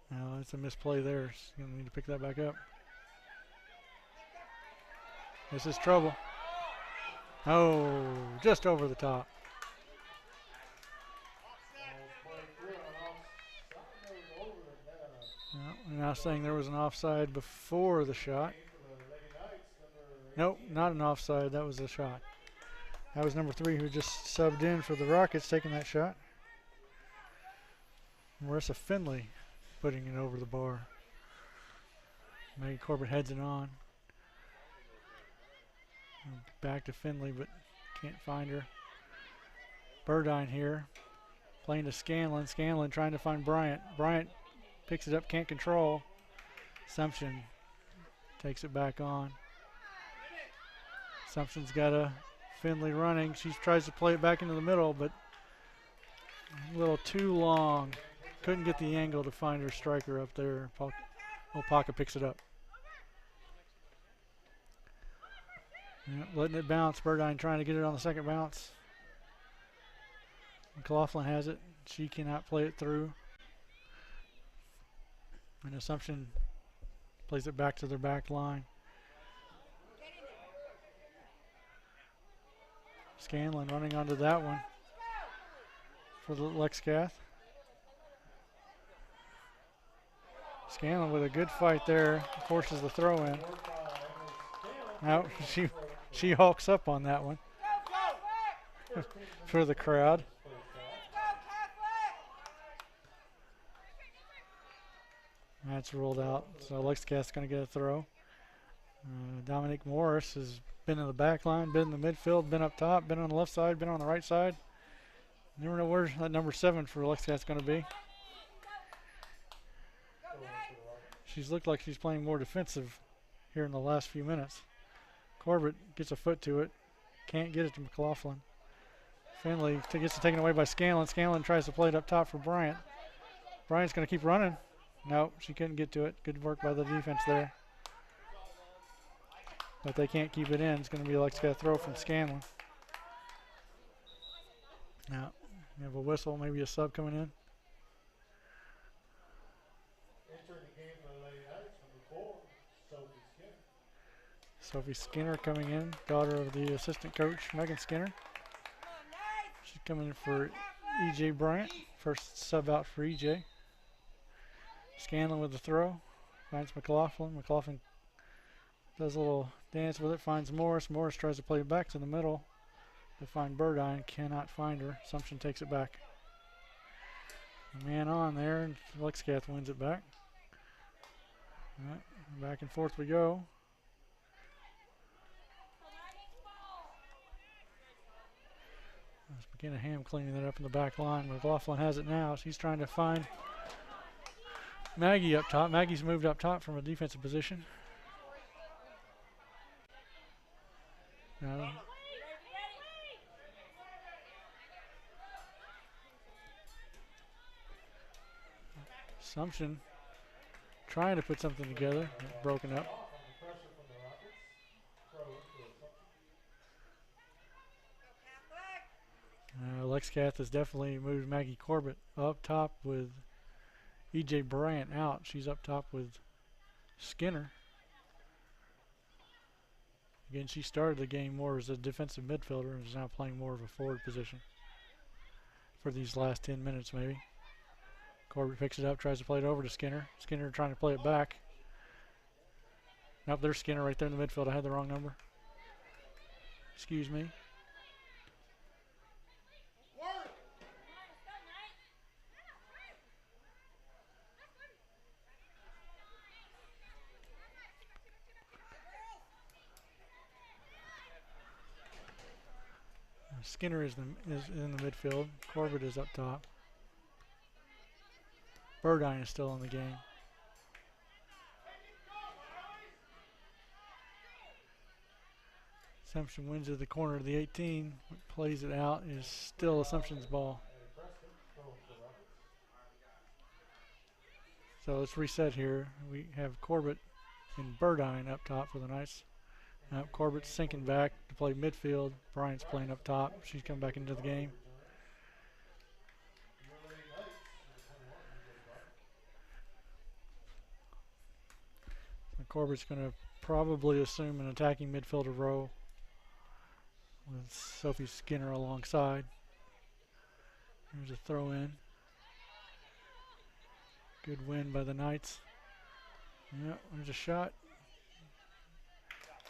Now it's a misplay there. She's going to need to pick that back up. This is trouble. Oh, just over the top. No, we're now saying there was an offside before the shot. Nope, not an offside. That was a shot. That was number 3 who just subbed in for the Rockets taking that shot. Marissa Finley putting it over the bar. Maggie Corbett heads it on. Back to Finley, but can't find her. Burdine here, playing to Scanlon. Scanlon trying to find Bryant. Bryant picks it up, can't control. Assumption takes it back on. Assumption's got a Finley running. She tries to play it back into the middle, but a little too long. Couldn't get the angle to find her striker up there. Opaka picks it up. Yeah, letting it bounce. Burdine trying to get it on the second bounce. McLaughlin has it. She cannot play it through. And Assumption plays it back to their back line. Scanlon running onto that one for the Lexcath. Scanlon with a good fight there, forces the throw in. Now she hulks up on that one for the crowd. That's ruled out, so Lexcath's going to get a throw. Dominique Morris has been in the back line, been in the midfield, been up top, been on the left side, been on the right side. Never know where that number 7 for Lexcath's going to be. She's looked like she's playing more defensive here in the last few minutes. Corbett gets a foot to it, can't get it to McLaughlin. Finley gets it taken away by Scanlon. Scanlon tries to play it up top for Bryant. Bryant's going to keep running. Nope, she couldn't get to it. Good work by the defense there. but they can't keep it in. It's going to be like it's got a throw from Scanlon. Now, we have a whistle, maybe a sub coming in.
Entering the game for the Lady Knights, number 4, Sophie Skinner.
Sophie Skinner coming in, daughter of the assistant coach, Megan Skinner. She's coming in for E.J. Bryant. First sub out for E.J. Scanlon with the throw. Finds McLaughlin. McLaughlin does a little dance with it. Finds Morris. Morris tries to play it back to the middle to find Burdine. Cannot find her. Assumption takes it back. Man on there, and Lexington wins it back. All right, back and forth we go. That's McKenna Ham cleaning that up in the back line. McLaughlin has it now. She's trying to find Maggie up top. Maggie's moved up top from a defensive position. Now, Assumption trying to put something together, broken up. Lexcath has definitely moved Maggie Corbett up top with E.J. Bryant out. She's up top with Skinner. Again, she started the game more as a defensive midfielder and is now playing more of a forward position for these last 10 minutes maybe. Corbett picks it up, tries to play it over to Skinner. Skinner trying to play it back. Nope, there's Skinner right there in the midfield. I had the wrong number. Excuse me. Skinner is in the midfield. Corbett is up top. Burdine is still in the game. Assumption wins at the corner of the 18. Plays it out. Is still Assumption's ball. So let's reset here. We have Corbett and Burdine up top for the Knights. Corbett's sinking back to play midfield. Bryant's playing up top. She's come back into the game. Corbett's going to probably assume an attacking midfielder role with Sophie Skinner alongside. There's a throw in. Good win by the Knights. Yep, there's a shot.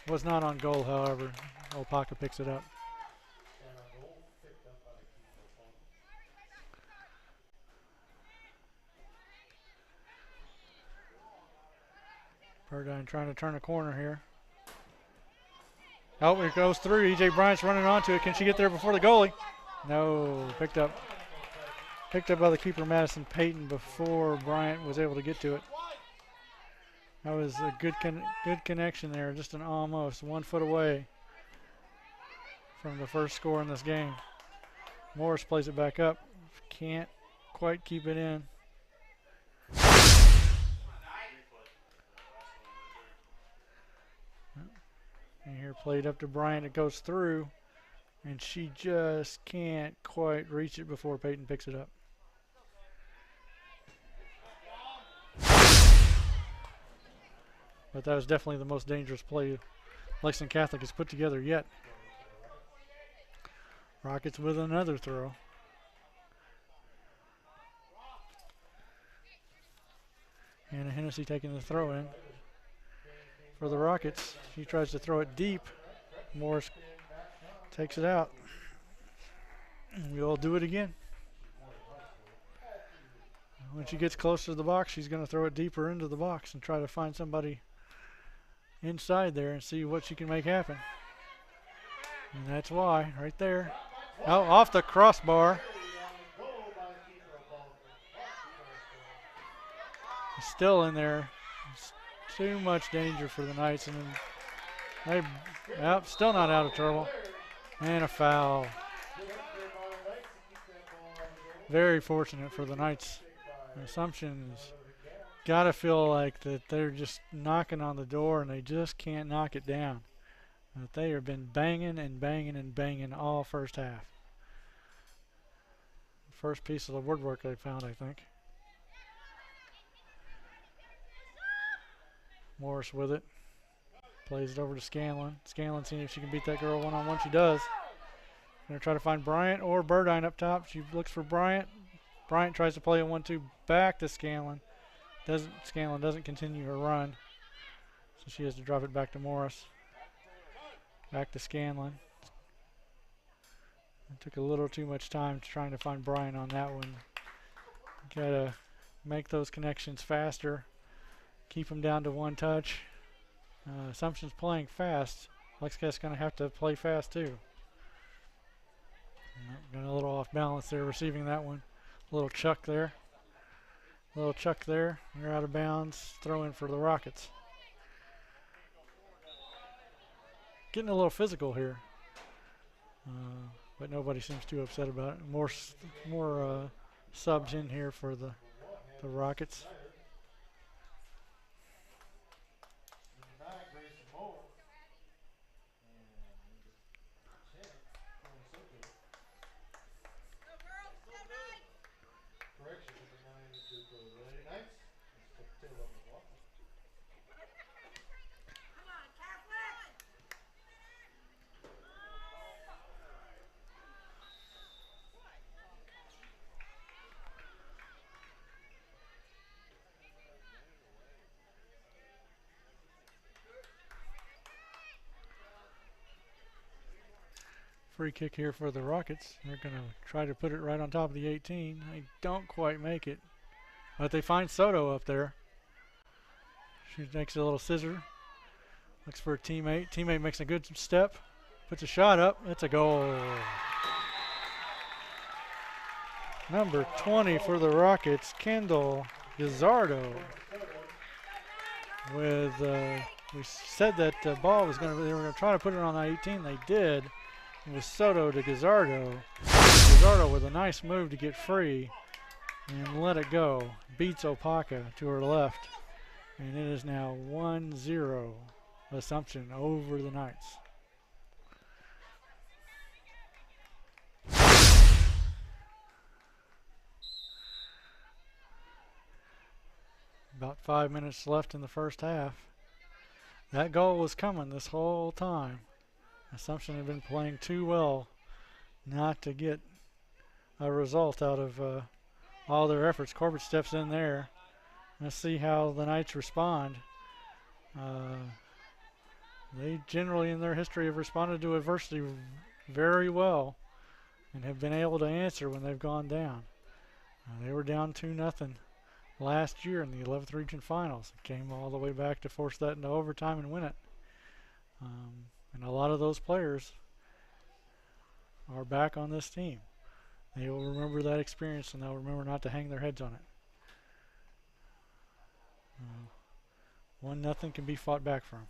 Was not on goal, however. Opaka picks it up. Burdine trying to turn a corner here. Oh, it goes through. E.J. Bryant's running onto it. Can she get there before the goalie? No, picked up by the keeper, Madison Payton, before Bryant was able to get to it. That was a good connection there, just an almost 1 foot away from the first score in this game. Morris plays it back up. Can't quite keep it in. And here played up to Bryant. It goes through, and she just can't quite reach it before Payton picks it up. But that was definitely the most dangerous play Lexington Catholic has put together yet. Rockets with another throw. Hannah Hennessy taking the throw in for the Rockets. She tries to throw it deep. Morris takes it out. And we'll do it again. When she gets closer to the box, she's going to throw it deeper into the box and try to find somebody inside there and see what she can make happen. And that's why, right there. Oh, off the crossbar. It's still in there. It's too much danger for the Knights. And then still not out of trouble. And a foul. Very fortunate for the Knights. Assumption's got to feel like that they're just knocking on the door and they just can't knock it down. But they have been banging and banging and banging all first half. First piece of the woodwork they found, I think. Morris with it. Plays it over to Scanlon. Scanlon seeing if she can beat that girl one-on-one. She does. Gonna try to find Bryant or Burdine up top. She looks for Bryant. Bryant tries to play a 1-2 back to Scanlon. Scanlon doesn't continue her run. So she has to drop it back to Morris. Back to Scanlon. It took a little too much time trying to find Bryant on that one. Gotta make those connections faster. Keep them down to one touch. Assumption's playing fast. Lexington's going to have to play fast too. Got a little off balance there receiving that one. A little chuck there. They're out of bounds. Throw in for the Rockets. Getting a little physical here. But nobody seems too upset about it. More subs in here for the Rockets. Free kick here for the Rockets. They're going to try to put it right on top of the 18. They don't quite make it. But they find Soto up there. She makes a little scissor. Looks for a teammate. Teammate makes a good step. Puts a shot up. It's a goal. Number 20 for the Rockets, Kendall Gazzardo. With, we said that the ball was they were going to try to put it on the 18. They did. It was Soto to Gazzardo. Gazzardo with a nice move to get free and let it go. Beats Opaka to her left. And it is now 1-0 Assumption over the Knights. About 5 minutes left in the first half. That goal was coming this whole time. Assumption had been playing too well not to get a result out of all their efforts. Corbett steps in there. Let's see how the Knights respond. They generally in their history have responded to adversity very well and have been able to answer when they've gone down. They were down 2-0 last year in the 11th Region Finals. It came all the way back to force that into overtime and win it. And a lot of those players are back on this team. They will remember that experience and they'll remember not to hang their heads on it. 1-0 can be fought back from.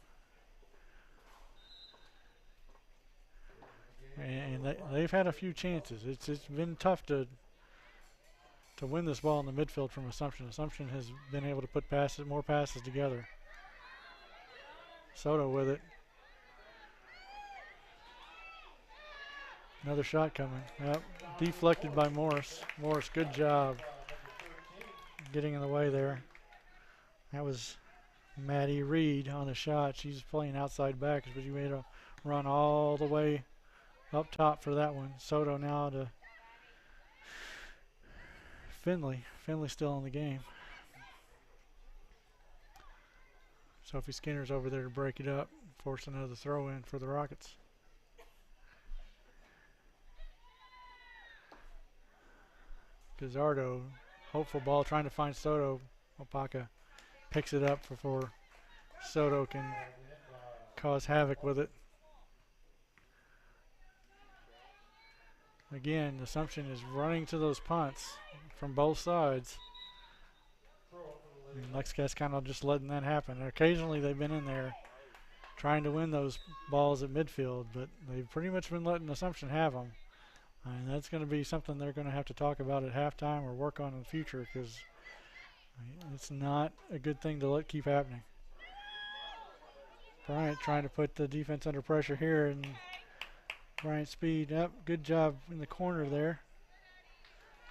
And they've had a few chances. It's been tough to win this ball in the midfield from Assumption. Assumption has been able to put more passes together. Soto with it. Another shot coming. Yep. Deflected by Morris. Morris, good job getting in the way there. That was Maddie Reed on the shot. She's playing outside back, but she made a run all the way up top for that one. Soto now to Finley. Finley still in the game. Sophie Skinner's over there to break it up, force another throw in for the Rockets. Gazzardo, hopeful ball, trying to find Soto. Opaka picks it up before Soto can cause havoc with it. Again, Assumption is running to those punts from both sides. And Lexington's kind of just letting that happen. Occasionally they've been in there trying to win those balls at midfield, but they've pretty much been letting Assumption have them. And that's going to be something they're going to have to talk about at halftime or work on in the future, because it's not a good thing to let keep happening. Bryant trying to put the defense under pressure here, and Bryant speed up. Good job in the corner there.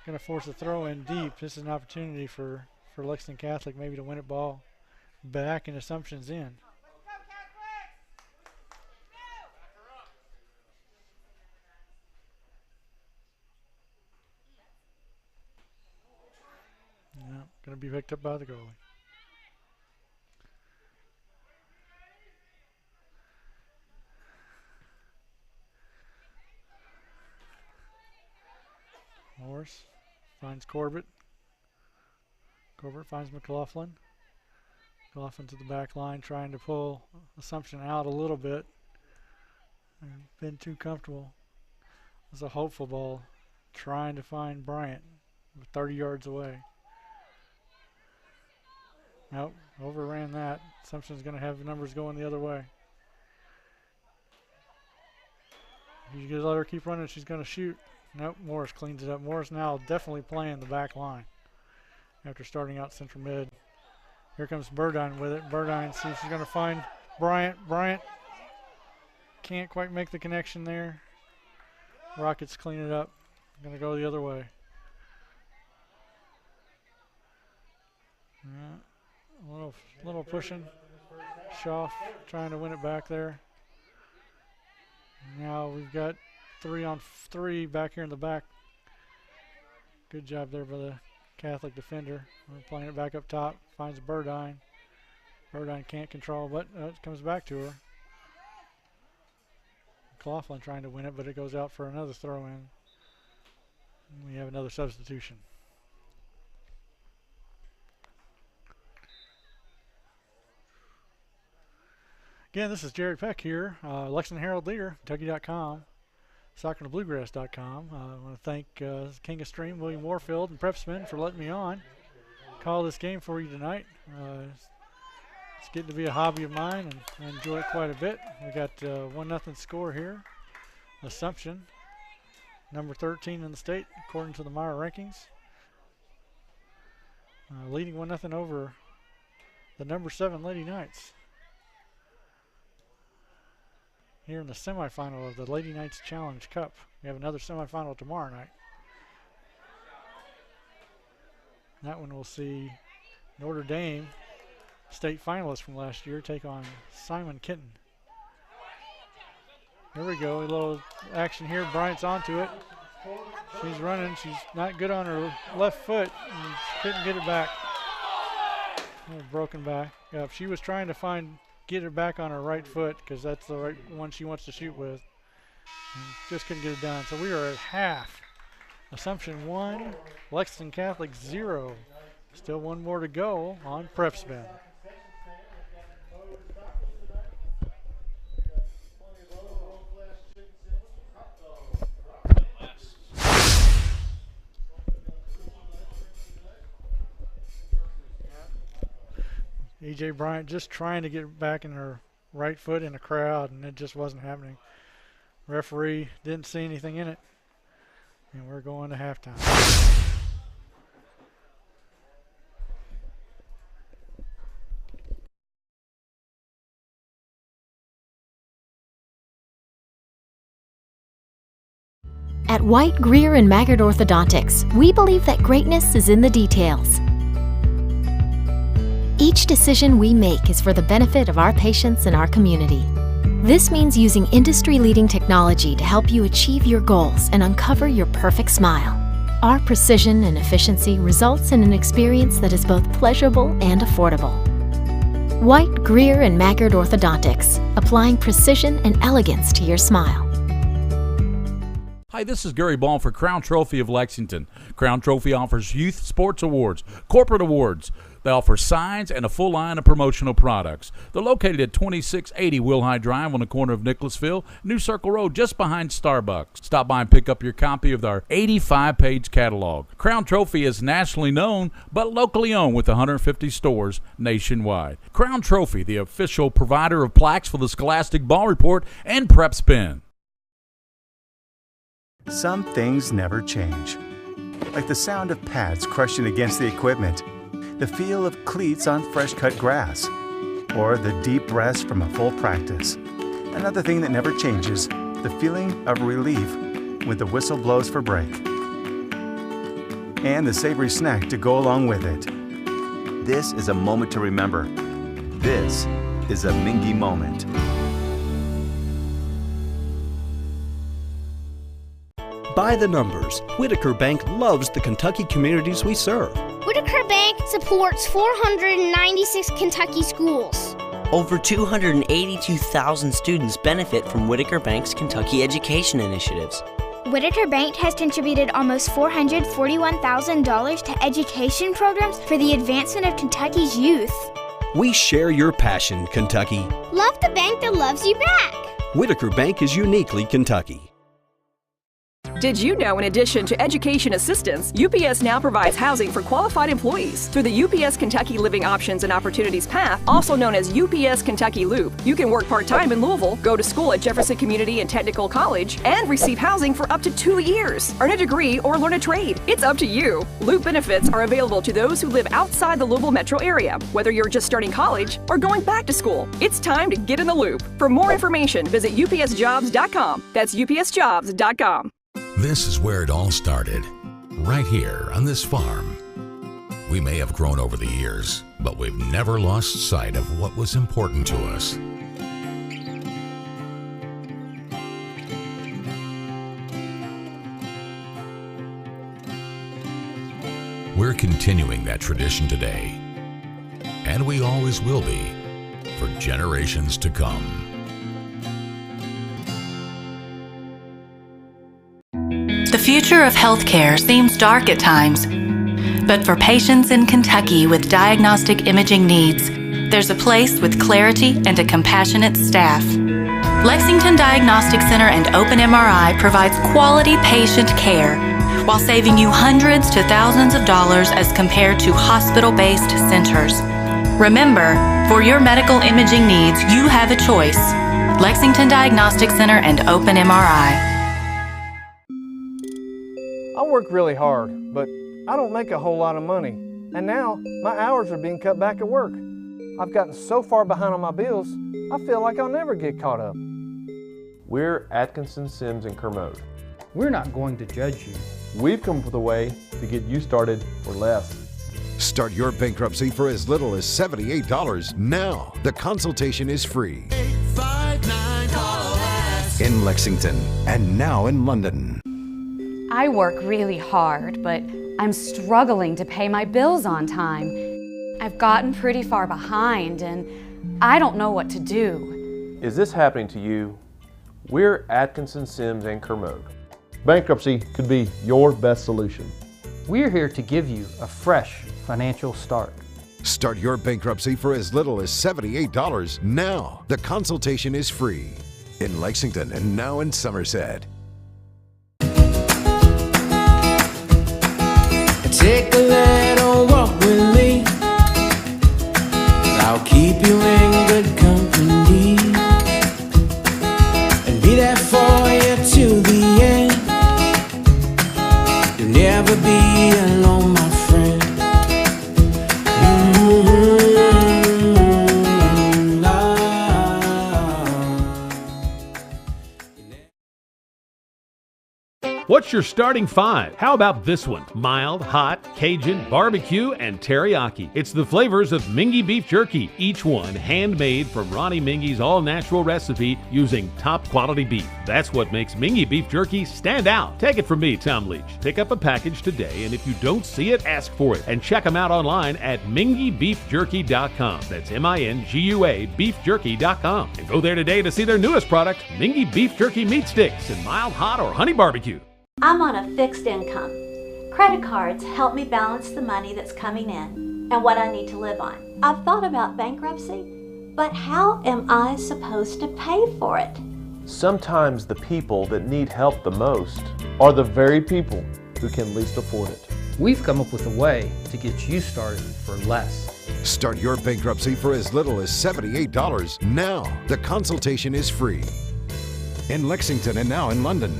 Going to force a throw in deep. This is an opportunity for Lexington Catholic maybe to win it ball back and Assumption's in. Yeah, going to be picked up by the goalie. Morris finds Corbett. Corbett finds McLaughlin. McLaughlin to the back line, trying to pull Assumption out a little bit. Been too comfortable. It was a hopeful ball, trying to find Bryant 30 yards away. Nope, overran that. Assumption's going to have the numbers going the other way. If you just let her keep running, she's going to shoot. Nope, Morris cleans it up. Morris now definitely playing the back line after starting out central mid. Here comes Burdine with it. Burdine sees if she's going to find Bryant. Bryant can't quite make the connection there. Rockets clean it up. Going to go the other way. A little pushing. Schaff trying to win it back there. Now we've got 3-on-3 back here in the back. Good job there by the Catholic defender. We're playing it back up top. Finds Burdine. Burdine can't control, but it comes back to her. McLaughlin trying to win it, but it goes out for another throw in. We have another substitution. Again, this is Jerry Peck here, Lexington Herald Leader, Kentucky.com, SoccerToBluegrass.com. I want to thank King of Stream, William Warfield, and PrepSpin for letting me on. Call this game for you tonight. It's getting to be a hobby of mine, and I enjoy it quite a bit. We got 1-0 score here. Assumption, number 13 in the state, according to the Meyer rankings. Leading 1-0 over the number 7 Lady Knights. Here in the semifinal of the Lady Knights Challenge Cup. We have another semifinal tomorrow night. That one will see Notre Dame, state finalists from last year, take on Simon Kenton. Here we go, a little action here. Bryant's onto it. She's running. She's not good on her left foot and couldn't get it back. Broken back. Yeah, she was trying to get her back on her right foot because that's the right one she wants to shoot with. And just couldn't get it done. So we are at half. Assumption 1, Lexington Catholic 0. Still one more to go on PrepSpin. E.J. Bryant just trying to get back in her right foot in the crowd, and it just wasn't happening. Referee didn't see anything in it, and we're going to halftime.
At White, Greer, and Maggard Orthodontics, we believe that greatness is in the details. Each decision we make is for the benefit of our patients and our community. This means using industry-leading technology to help you achieve your goals and uncover your perfect smile. Our precision and efficiency results in an experience that is both pleasurable and affordable. White, Greer, and Maggard Orthodontics, applying precision and elegance to your smile.
Hi, this is Gary Ball for Crown Trophy of Lexington. Crown Trophy offers youth sports awards, corporate awards. They offer signs and a full line of promotional products. They're located at 2680 Wilhite Drive on the corner of Nicholasville, New Circle Road, just behind Starbucks. Stop by and pick up your copy of our 85-page catalog. Crown Trophy is nationally known, but locally owned with 150 stores nationwide. Crown Trophy, the official provider of plaques for the Scholastic Ball Report and PrepSpin.
Some things never change, like the sound of pads crushing against the equipment, the feel of cleats on fresh-cut grass, or the deep rest from a full practice. Another thing that never changes, the feeling of relief when the whistle blows for break. And the savory snack to go along with it. This is a moment to remember. This is a Mingua moment.
By the numbers, Whitaker Bank loves the Kentucky communities we serve.
Whitaker Bank supports 496 Kentucky schools.
Over 282,000 students benefit from Whitaker Bank's Kentucky education initiatives.
Whitaker Bank has contributed almost $441,000 to education programs for the advancement of Kentucky's youth.
We share your passion, Kentucky.
Love the bank that loves you back.
Whitaker Bank is uniquely Kentucky.
Did you know, in addition to education assistance, UPS now provides housing for qualified employees through the UPS Kentucky Living Options and Opportunities Path, also known as UPS Kentucky Loop. You can work part-time in Louisville, go to school at Jefferson Community and Technical College, and receive housing for up to 2 years. Earn a degree or learn a trade. It's up to you. Loop benefits are available to those who live outside the Louisville metro area, whether you're just starting college or going back to school. It's time to get in the loop. For more information, visit upsjobs.com. That's upsjobs.com.
This is where it all started, right here on this farm. We may have grown over the years, but we've never lost sight of what was important to us. We're continuing that tradition today, and we always will be for generations to come.
The future of healthcare seems dark at times, but for patients in Kentucky with diagnostic imaging needs, there's a place with clarity and a compassionate staff. Lexington Diagnostic Center and Open MRI provides quality patient care while saving you hundreds to thousands of dollars as compared to hospital-based centers. Remember, for your medical imaging needs, you have a choice. Lexington Diagnostic Center and Open MRI.
I work really hard, but I don't make a whole lot of money. And now, my hours are being cut back at work. I've gotten so far behind on my bills, I feel like I'll never get caught up.
We're Atkinson, Sims, and Kermode.
We're not going to judge you.
We've come up with a way to get you started for less.
Start your bankruptcy for as little as $78 now. The consultation is free. 859-CALL-US. In Lexington and now in London.
I work really hard, but I'm struggling to pay my bills on time. I've gotten pretty far behind, and I don't know what to do.
Is this happening to you? We're Atkinson, Sims, and Kermode. Bankruptcy could be your best solution.
We're here to give you a fresh financial start.
Start your bankruptcy for as little as $78 now. The consultation is free. In Lexington and now in Somerset.
Take a little walk with me. I'll keep you in good company and be there for you till the end. You'll never be alone, my friend.
What's your starting five? How about this one? Mild, hot, Cajun, barbecue, and teriyaki. It's the flavors of Mingua beef jerky, each one handmade from Ronnie Mingua's all-natural recipe using top-quality beef. That's what makes Mingua beef jerky stand out. Take it from me, Tom Leach. Pick up a package today, and if you don't see it, ask for it. And check them out online at minguabeefjerky.com. That's M-I-N-G-U-A beefjerky.com. And go there today to see their newest product, Mingua beef jerky meat sticks in mild, hot, or honey barbecue.
I'm on a fixed income. Credit cards help me balance the money that's coming in and what I need to live on. I've thought about bankruptcy, but how am I supposed to pay for it?
Sometimes the people that need help the most are the very people who can least afford it.
We've come up with a way to get you started for less.
Start your bankruptcy for as little as $78 now. The consultation is free. In Lexington and now in London.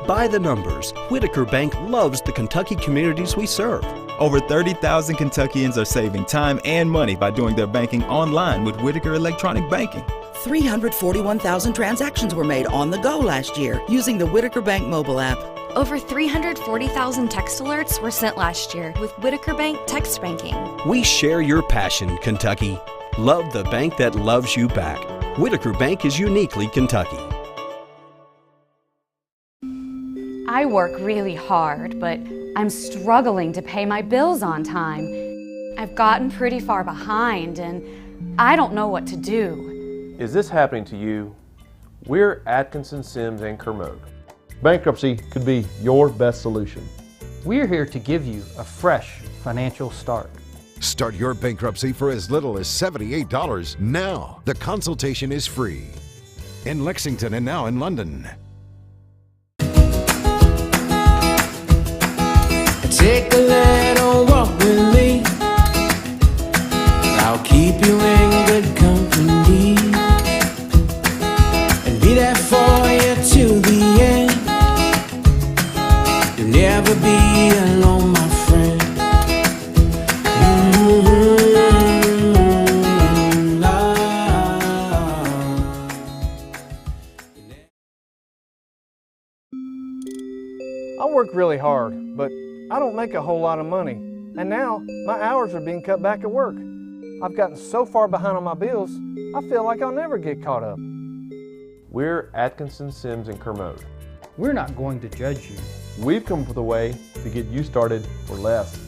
By the numbers, Whitaker Bank loves the Kentucky communities we serve.
Over 30,000 Kentuckians are saving time and money by doing their banking online with Whitaker Electronic Banking.
341,000 transactions were made on the go last year using the Whitaker Bank mobile app.
Over 340,000 text alerts were sent last year with Whitaker Bank text banking.
We share your passion, Kentucky. Love the bank that loves you back. Whitaker Bank is uniquely Kentucky.
I work really hard, but I'm struggling to pay my bills on time. I've gotten pretty far behind and I don't know what to do.
Is this happening to you? We're Atkinson, Sims, and Kermode. Bankruptcy could be your best solution.
We're here to give you a fresh financial start.
Start your bankruptcy for as little as $78 now. The consultation is free. In Lexington and now in London.
Take a little walk with me. I'll keep you in good company and be there for you to the end. You'll never be alone, my friend.
I work really hard, but I don't make a whole lot of money, and now my hours are being cut back at work. I've gotten so far behind on my bills, I feel like I'll never get caught up.
We're Atkinson, Sims, and Kermode.
We're not going to judge you.
We've come up with a way to get you started for less.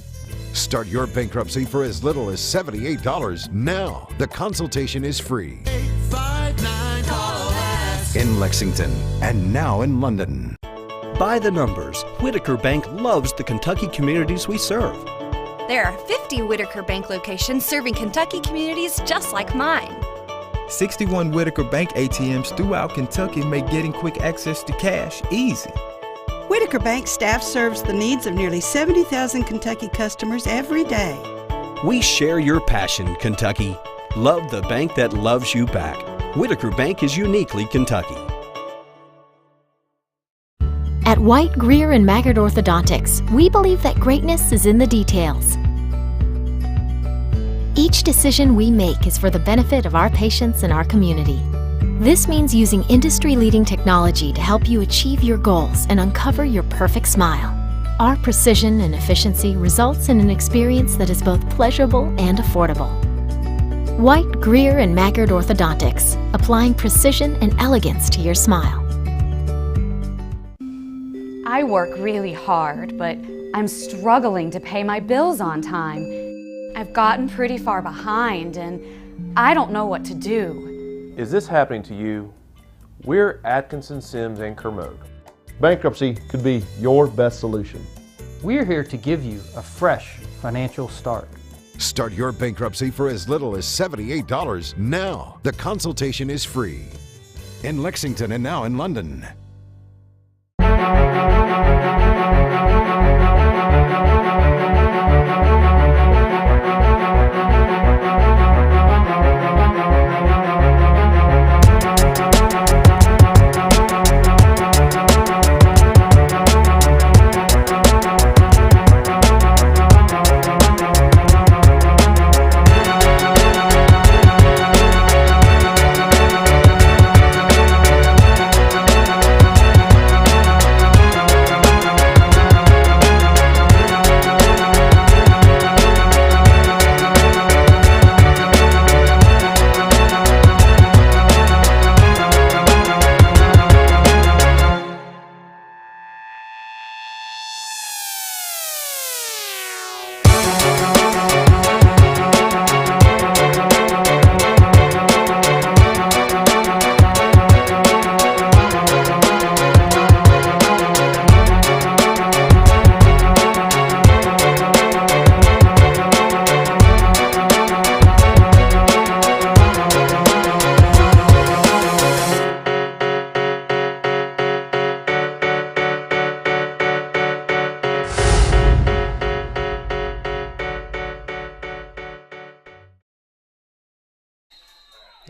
Start your bankruptcy for as little as $78 now. The consultation is free. 859-CALL-ASK. In Lexington and now in London.
By the numbers, Whitaker Bank loves the Kentucky communities we serve.
There are 50 Whitaker Bank locations serving Kentucky communities just like mine.
61 Whitaker Bank ATMs throughout Kentucky make getting quick access to cash easy.
Whitaker Bank staff serves the needs of nearly 70,000 Kentucky customers every day.
We share your passion, Kentucky. Love the bank that loves you back. Whitaker Bank is uniquely Kentucky.
At White, Greer, and Maggard Orthodontics, we believe that greatness is in the details. Each decision we make is for the benefit of our patients and our community. This means using industry-leading technology to help you achieve your goals and uncover your perfect smile. Our precision and efficiency results in an experience that is both pleasurable and affordable. White, Greer, and Maggard Orthodontics, applying precision and elegance to your smile.
I work really hard, but I'm struggling to pay my bills on time. I've gotten pretty far behind and I don't know what to do.
Is this happening to you? We're Atkinson, Sims, and Kermode. Bankruptcy could be your best solution.
We're here to give you a fresh financial start.
Start your bankruptcy for as little as $78 now. The consultation is free. In Lexington and now in London.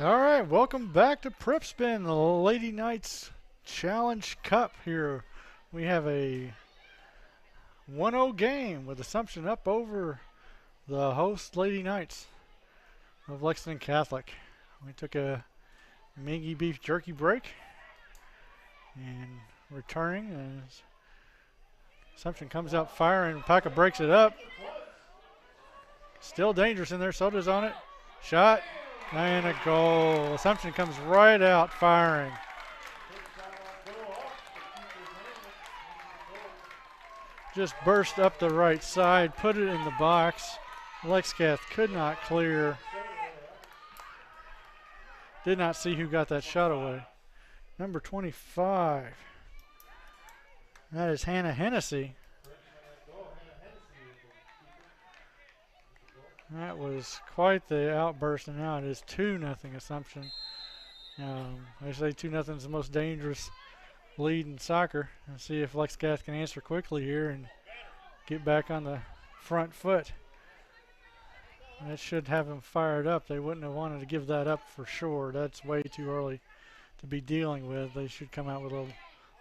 All right, welcome back to PrepSpin, the Lady Knights Challenge Cup here. We have a 1-0 game with Assumption up over the host Lady Knights of Lexington Catholic. We took a Mingua beef jerky break, and returning as Assumption comes out firing. Paca breaks it up. Still dangerous in there. Soda's on it. Shot and a goal. Assumption comes right out firing. Just burst up the right side, put it in the box. Lexcath could not clear. Did not see who got that shot away. Number 25. That is Hannah Hennessy. That was quite the outburst, and now it is 2-0 Assumption. They say 2-0 is the most dangerous lead in soccer. And see if Lexcath can answer quickly here and get back on the front foot. That should have them fired up. They wouldn't have wanted to give that up for sure. That's way too early to be dealing with. They should come out with a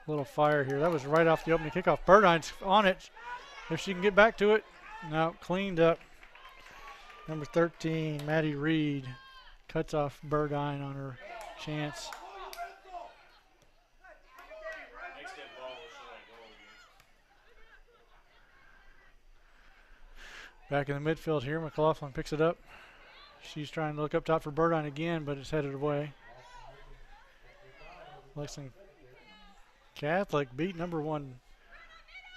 little fire here. That was right off the opening kickoff. Burdine's on it. If she can get back to it. No, cleaned up. Number 13, Maddie Reed, cuts off Burdine on her chance. Back in the midfield here, McLaughlin picks it up. She's trying to look up top for Burdine again, but it's headed away. Lexington Catholic beat number 1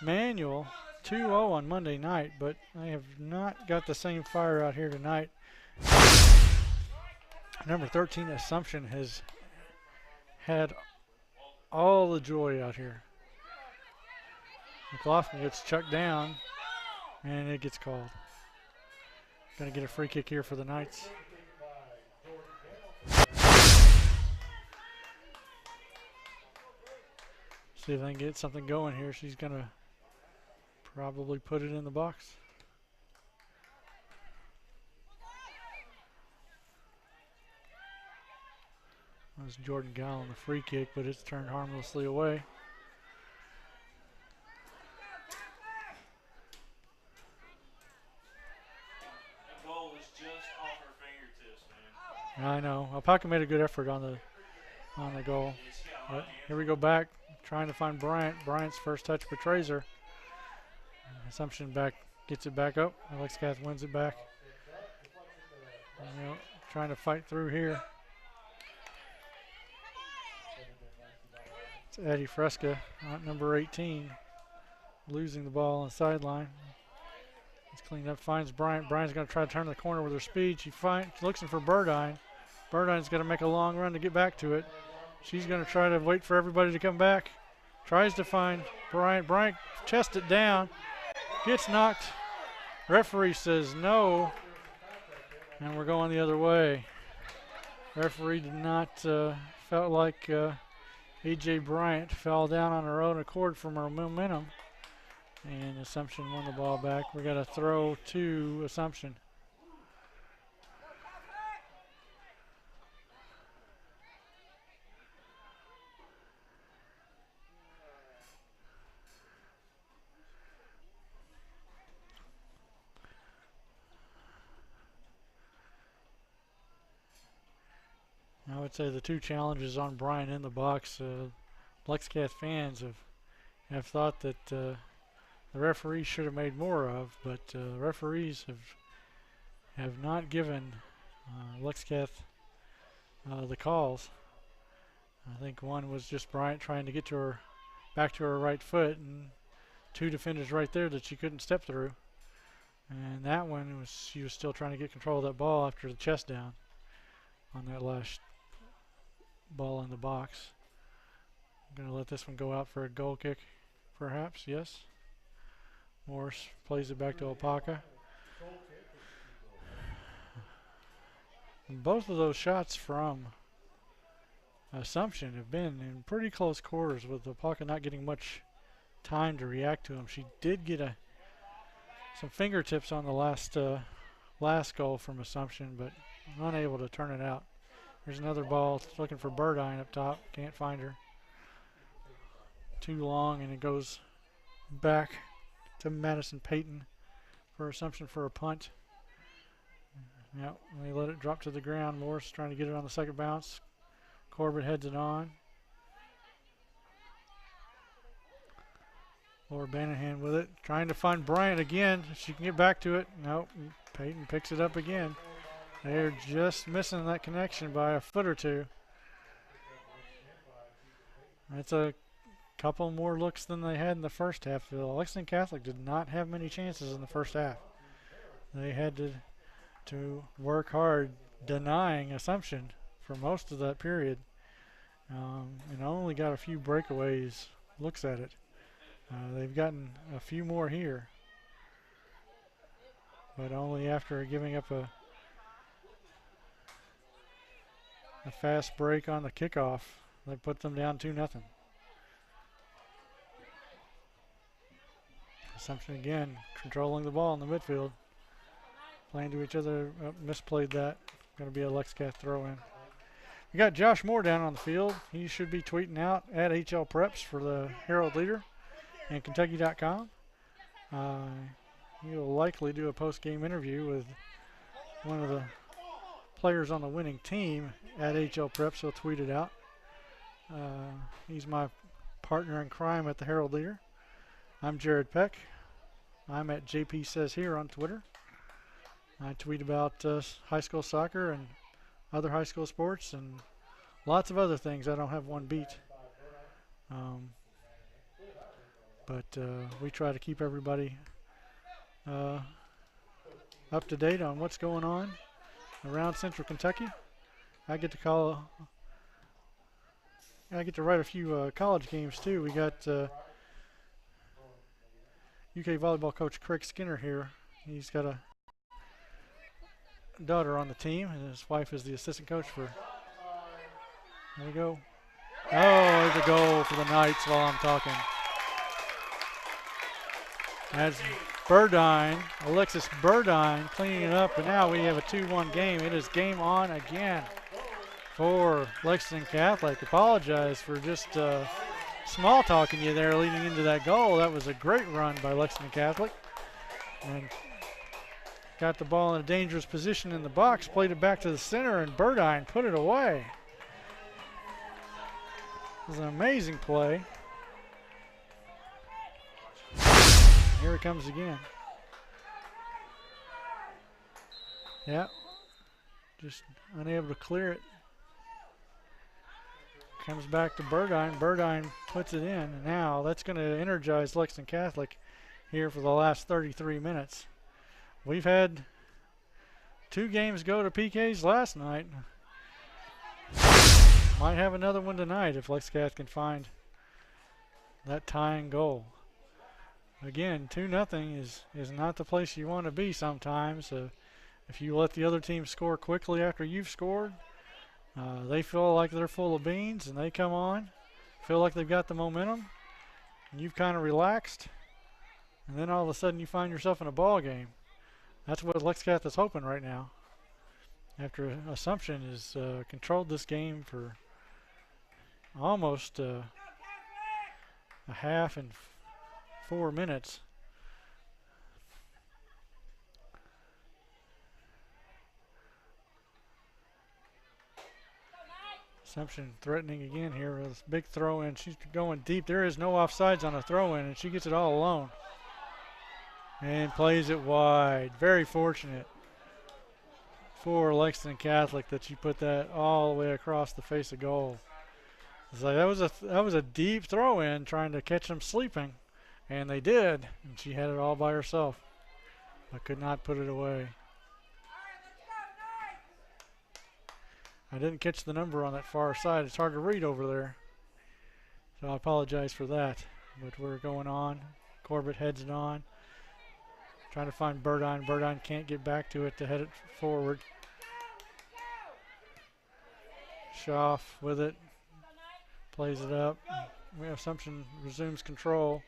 Manual 2-0 on Monday night, but they have not got the same fire out here tonight. Number 13 Assumption has had all the joy out here. McLaughlin gets chucked down, and it gets called. Going to get a free kick here for the Knights. See if they can get something going here. She's going to probably put it in the box. That was Jordan Gall on the free kick, but it's turned harmlessly away. I know. Alpaca made a good effort on the goal. But here we go back, trying to find Bryant. Bryant's first touch betrays her. Assumption back gets it back up. Lexcath wins it back. Trying to fight through here. It's Eddie Fresca, number 18, losing the ball on the sideline. It's cleaned up, finds Bryant. Bryant's going to try to turn the corner with her speed. She's looking for Burdine. Burdine's going to make a long run to get back to it. She's going to try to wait for everybody to come back. Tries to find Bryant. Bryant chests it down. Gets knocked. Referee says no. And we're going the other way. Referee did not, felt like A.J. Bryant fell down on her own accord from her momentum. And Assumption won the ball back. We got a throw to Assumption. I would say the two challenges on Bryant in the box, Lexcath fans have thought that the referees should have made more of, but the referees have not given Lexcath the calls. I think one was just Bryant trying to get to her back to her right foot, and two defenders right there that she couldn't step through. And that one was she was still trying to get control of that ball after the chest down on that last ball in the box. I'm going to let this one go out for a goal kick, perhaps. Yes. Morris plays it back to Alpaca. And both of those shots from Assumption have been in pretty close quarters, with Alpaca not getting much time to react to them. She did get some fingertips on the last goal from Assumption, but unable to turn it out. There's another ball looking for Burdine up top. Can't find her. Too long, and it goes back to Madison Payton for Assumption for a punt. Yep, they let it drop to the ground. Morris trying to get it on the second bounce. Corbett heads it on. Laura Banahan with it, trying to find Bryant again. She can get back to it. Nope, Payton picks it up again. They're just missing that connection by a foot or two. That's a couple more looks than they had in the first half. Lexington Catholic did not have many chances in the first half. They had to work hard denying Assumption for most of that period, and only got a few breakaways looks at it. They've gotten a few more here, but only after giving up a fast break on the kickoff. They put them down 2-0. Assumption again controlling the ball in the midfield. Playing to each other. Misplayed that. Going to be a Lexcath throw in. We got Josh Moore down on the field. He should be tweeting out at HL Preps for the Herald Leader and Kentucky.com. He'll likely do a post-game interview with one of the players on the winning team at HL Preps. He'll tweet it out. He's my partner in crime at the Herald Leader. I'm Jared Peck. I'm at JP Says Here on Twitter. I tweet about high school soccer and other high school sports and lots of other things. I don't have one beat. But we try to keep everybody up to date on what's going on around Central Kentucky. I get to write a few college games too. We got UK volleyball coach Craig Skinner here. He's got a daughter on the team, and his wife is the assistant coach for. There we go. Oh, there's a goal for the Knights while I'm talking. That's Burdine, Alexis Burdine cleaning it up, and now we have a 2-1 game. It is game on again for Lexington Catholic. Apologize for just small talking you there leading into that goal. That was a great run by Lexington Catholic. And got the ball in a dangerous position in the box, played it back to the center, and Burdine put it away. It was an amazing play. Here it comes again. Yeah, just unable to clear it. Comes back to Burdine. Burdine puts it in. And now that's going to energize Lexington Catholic here for the last 33 minutes. We've had 2 games go to PKs last night. Might have another one tonight if Lexcath can find that tying goal. Again, 2-0 is not the place you want to be sometimes. If you let the other team score quickly after you've scored, they feel like they're full of beans and they come on, feel like they've got the momentum, and you've kind of relaxed, and then all of a sudden you find yourself in a ball game. That's what Lexcath is hoping right now. After Assumption has controlled this game for almost a half and 4 minutes. Assumption threatening again here with a big throw in. She's going deep. There is no offsides on a throw in, and she gets it all alone. And plays it wide. Very fortunate for Lexington Catholic that she put that all the way across the face of goal. It's like that was a deep throw in trying to catch them sleeping, and they did. And she had it all by herself, but could not put it away. I didn't catch the number on that far side. It's hard to read over there, so I apologize for that. But we're going on. Corbett heads it on. Trying to find Burdine. Burdine can't get back to it to head it forward. Schaff with it. Plays it up. We have Assumption resumes control.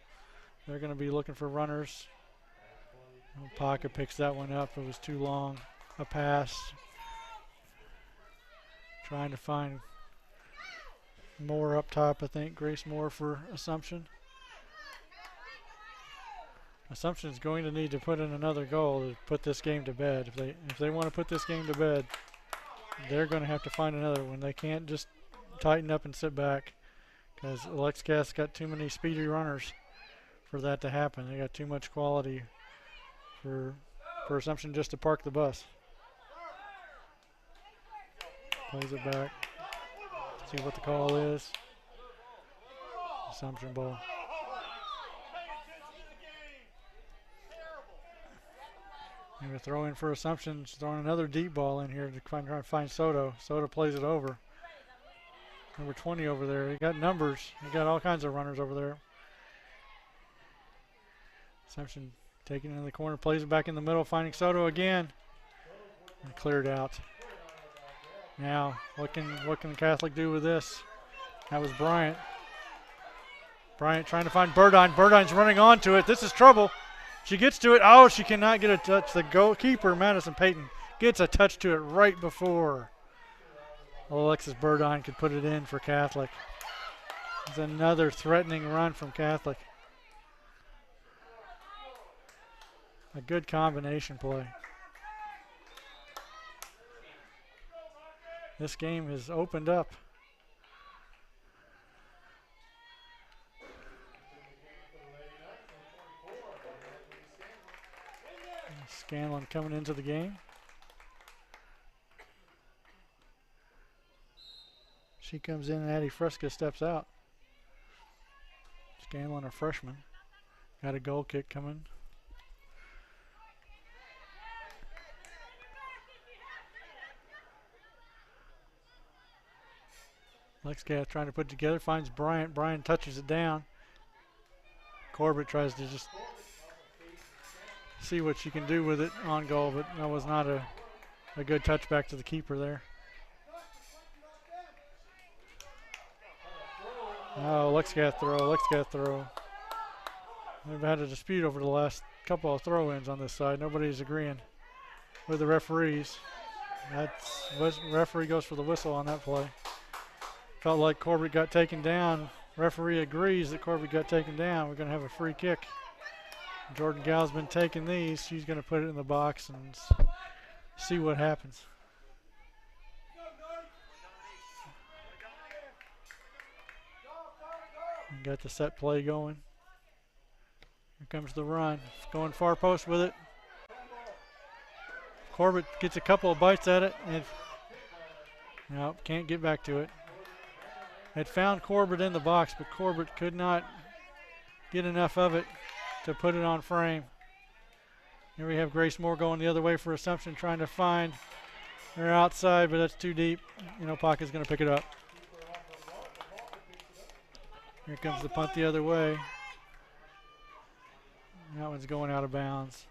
They're going to be looking for runners. Pocket picks that one up. It was too long. A pass. Trying to find Moore up top, I think. Grace Moore for Assumption. Assumption's going to need to put in another goal to put this game to bed. If they want to put this game to bed, they're going to have to find another one. They can't just tighten up and sit back, because Lexington's got too many speedy runners for that to happen. They got too much quality for Assumption just to park the bus. Plays it back. See what the call is. Assumption ball. And we throw in for Assumption. Throwing another deep ball in here to try to find Soto. Soto plays it over. Number 20 over there. He got numbers. He got all kinds of runners over there. Assumption taking it in the corner. Plays it back in the middle. Finding Soto again. And cleared out. Now, what can Catholic do with this? That was Bryant. Bryant trying to find Burdine. Burdine's running onto it. This is trouble. She gets to it. Oh, she cannot get a touch. The goalkeeper, Madison Payton, gets a touch to it right before Alexis Burdine could put it in for Catholic. It's another threatening run from Catholic. A good combination play. This game has opened up. Scanlon coming into the game. She comes in and Addie Fresca steps out. Scanlon, a freshman. Got a goal kick coming. Lexington trying to put it together, finds Bryant. Bryant touches it down. Corbett tries to just see what she can do with it on goal, but that was not a good touch back to the keeper there. Oh, Lexington throw. We've had a dispute over the last couple of throw-ins on this side. Nobody's agreeing with the referees. Referee goes for the whistle on that play. Felt like Corbett got taken down. Referee agrees that Corbett got taken down. We're going to have a free kick. Jordan Gal's been taking these. She's going to put it in the box and see what happens. And got the set play going. Here comes the run. Going far post with it. Corbett gets a couple of bites at it and nope, can't get back to it. Had found Corbett in the box, but Corbett could not get enough of it to put it on frame. Here we have Grace Moore going the other way for Assumption, trying to find her outside, but that's too deep. Pocket's going to pick it up. Here comes the punt the other way. That one's going out of bounds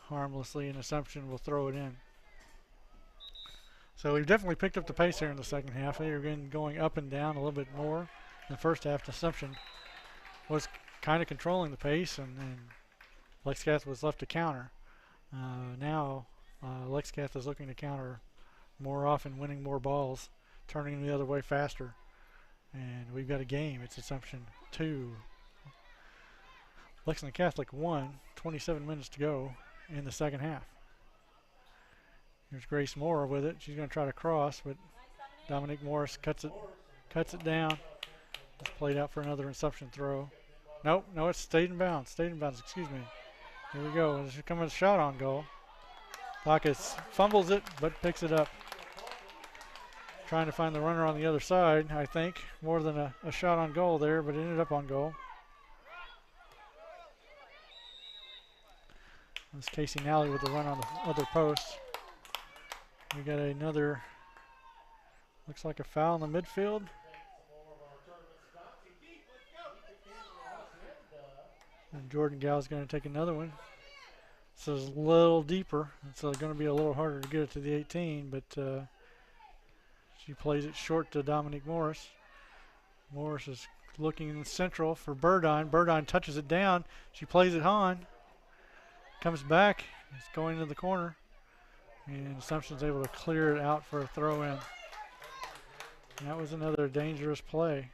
harmlessly, and Assumption will throw it in. So we've definitely picked up the pace here in the second half. They're going up and down a little bit more. In the first half, Assumption was kind of controlling the pace, and Lexington was left to counter. Now Lexington is looking to counter more often, winning more balls, turning them the other way faster. And we've got a game. It's Assumption 2. Lexington Catholic 1, 27 minutes to go in the second half. Here's Grace Moore with it. She's going to try to cross, but Dominique Morris cuts it down. It's played out for another Assumption throw. Nope, no, it's stayed in bounds, excuse me. Here we go, there's coming a shot on goal. Pockets fumbles it, but picks it up. Trying to find the runner on the other side, I think. More than a shot on goal there, but it ended up on goal. That's Casey Nally with the run on the other post. We got another, looks like a foul in the midfield. And Jordan Gal is going to take another one. So it's a little deeper. It's going to be a little harder to get it to the 18, but she plays it short to Dominique Morris. Morris is looking in the central for Burdine. Burdine touches it down. She plays it on. Comes back. It's going to the corner. And Assumption's able to clear it out for a throw in. And that was another dangerous play.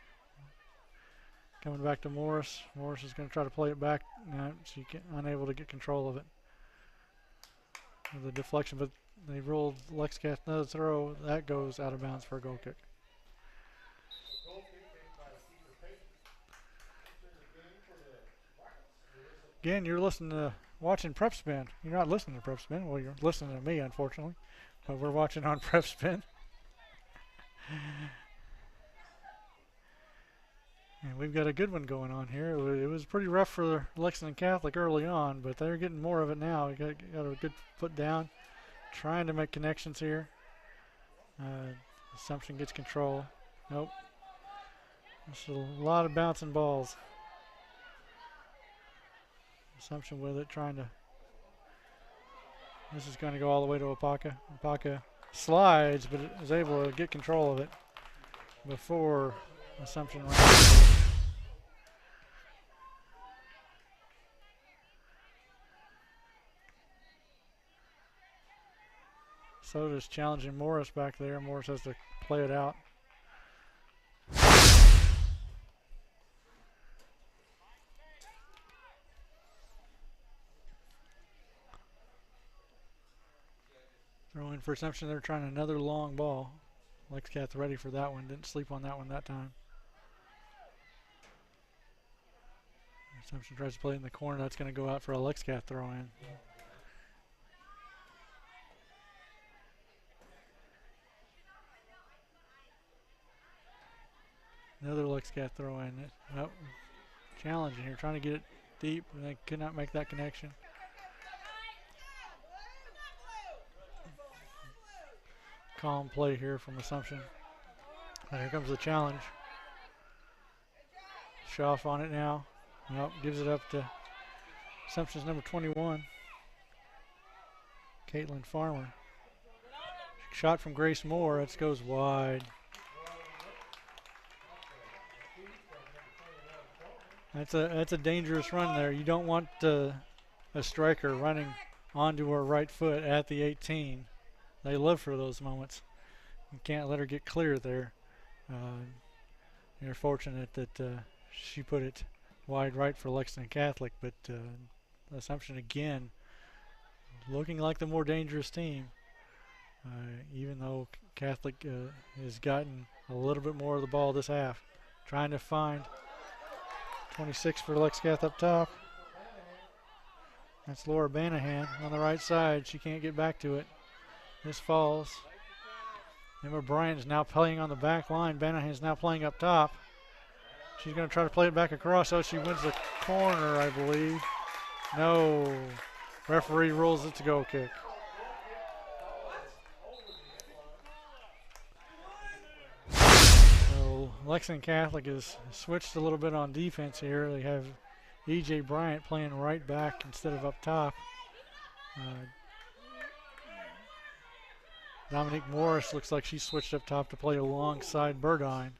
Coming back to Morris. Morris is going to try to play it back. No, she unable to get control of it. The deflection, but they ruled Lexington another throw. That goes out of bounds for a goal kick. Again, you're watching PrepSpin. You're not listening to PrepSpin. Well, you're listening to me, unfortunately. But we're watching on PrepSpin. And we've got a good one going on here. It was pretty rough for Lexington Catholic early on, but they're getting more of it now. We got a good foot down, trying to make connections here. Assumption gets control. Nope. There's a lot of bouncing balls. Assumption with it, trying to. This is going to go all the way to Apaka. Apaka slides, but is able to get control of it before Assumption ran. Soda's challenging Morris back there. Morris has to play it out. Throw in for Assumption. They're trying another long ball. Lexcath's ready for that one. Didn't sleep on that one that time. Assumption tries to play in the corner. That's going to go out for a Lexcath throw in. Another Lexcath throw in. Nope. Challenging here, trying to get it deep, and they could not make that connection. Calm play here from Assumption. And here comes the challenge. Schaff on it now. Nope, gives it up to Assumption's number 21. Caitlin Farmer. Shot from Grace Moore. It goes wide. That's a dangerous run there. You don't want a striker running onto her right foot at the 18. They live for those moments. You can't let her get clear there. You're fortunate that she put it wide right for Lexington Catholic, but Assumption again looking like the more dangerous team, even though Catholic has gotten a little bit more of the ball this half. Trying to find 26 for Lexcath up top. That's Laura Banahan on the right side. She can't get back to it. This falls. Emma Bryant is now playing on the back line. Banahan is now playing up top. She's going to try to play it back across. Oh, she wins the corner, I believe. No. Referee rules it's a goal kick. So Lexington Catholic has switched a little bit on defense here. They have E.J. Bryant playing right back instead of up top. Dominique Morris looks like she switched up top to play alongside Burdine.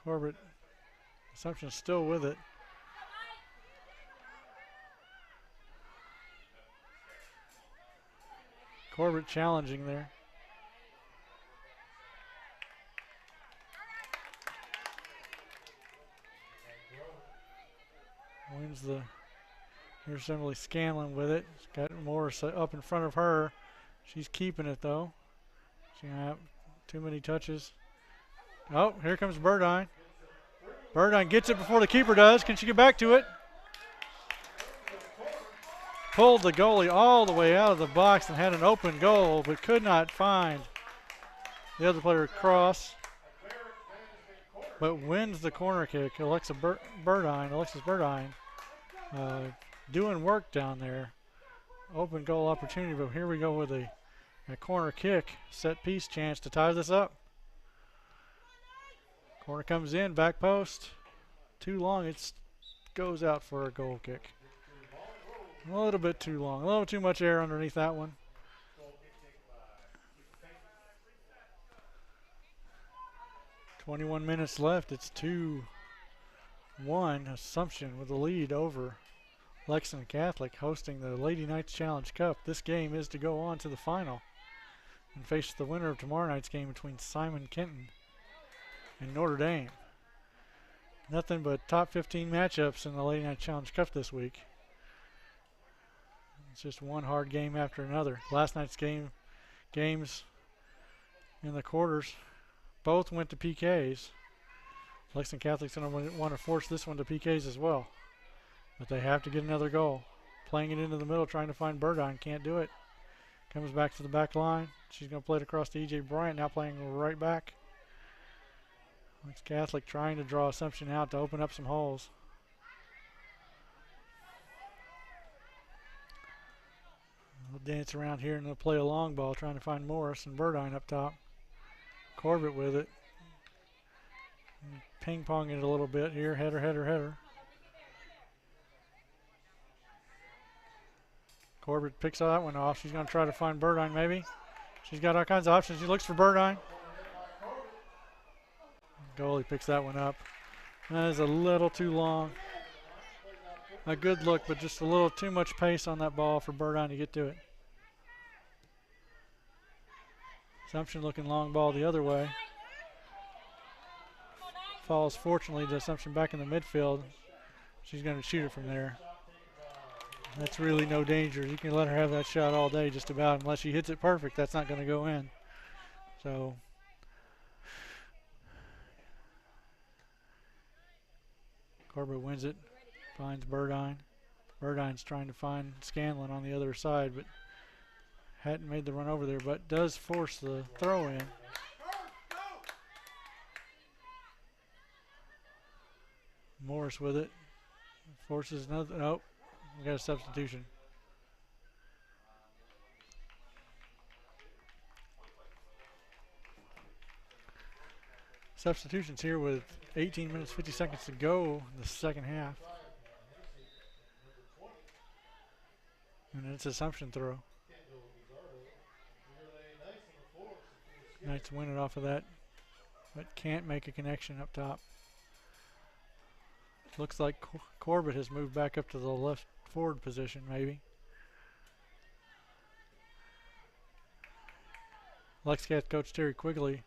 Corbett, Assumption's still with it. Corbett challenging there. Wins the. Here's Emily Scanlon with it. She's got Morris up in front of her. She's keeping it though. She gonna have too many touches. Oh, here comes Burdine. Burdine gets it before the keeper does. Can she get back to it? Pulled the goalie all the way out of the box and had an open goal, but could not find the other player across. But wins the corner kick. Alexis Burdine doing work down there. Open goal opportunity, but here we go with a corner kick, set piece chance to tie this up. Corner comes in, back post. Too long, it goes out for a goal kick. A little bit too long, a little too much air underneath that one. 21 minutes left. It's 2-1 Assumption with the lead over Lexington Catholic, hosting the Lady Knights Challenge Cup. This game is to go on to the final and face the winner of tomorrow night's game between Simon Kenton and Notre Dame. Nothing but top 15 matchups in the Lady Knights Challenge Cup this week. It's just one hard game after another. Last night's games in the quarters both went to PKs. Lexington Catholic's going to want to force this one to PKs as well. But they have to get another goal. Playing it into the middle, trying to find Burdine. Can't do it. Comes back to the back line. She's going to play it across to E.J. Bryant, now playing right back. Lexington Catholic trying to draw Assumption out to open up some holes. They'll dance around here and they'll play a long ball, trying to find Morris and Burdine up top. Corbett with it. Ping-ponging it a little bit here. Header, header, header. Corbett picks that one off. She's going to try to find Burdine maybe. She's got all kinds of options. She looks for Burdine. Goalie picks that one up. That is a little too long. A good look, but just a little too much pace on that ball for Burdine to get to it. Assumption looking long ball the other way. Falls fortunately to Assumption back in the midfield. She's going to shoot it from there. That's really no danger. You can let her have that shot all day just about. Unless she hits it perfect, that's not going to go in. So Corbett wins it, finds Burdine. Burdine's trying to find Scanlon on the other side, but hadn't made the run over there, but does force the throw in. Morris with it. Forces another. Nope. We got a substitution. Substitutions here with 18 minutes, 50 seconds to go in the second half. And it's Assumption throw. Knights win it off of that, but can't make a connection up top. Looks like Corbett has moved back up to the left forward position, maybe. Lexington coach Terry Quigley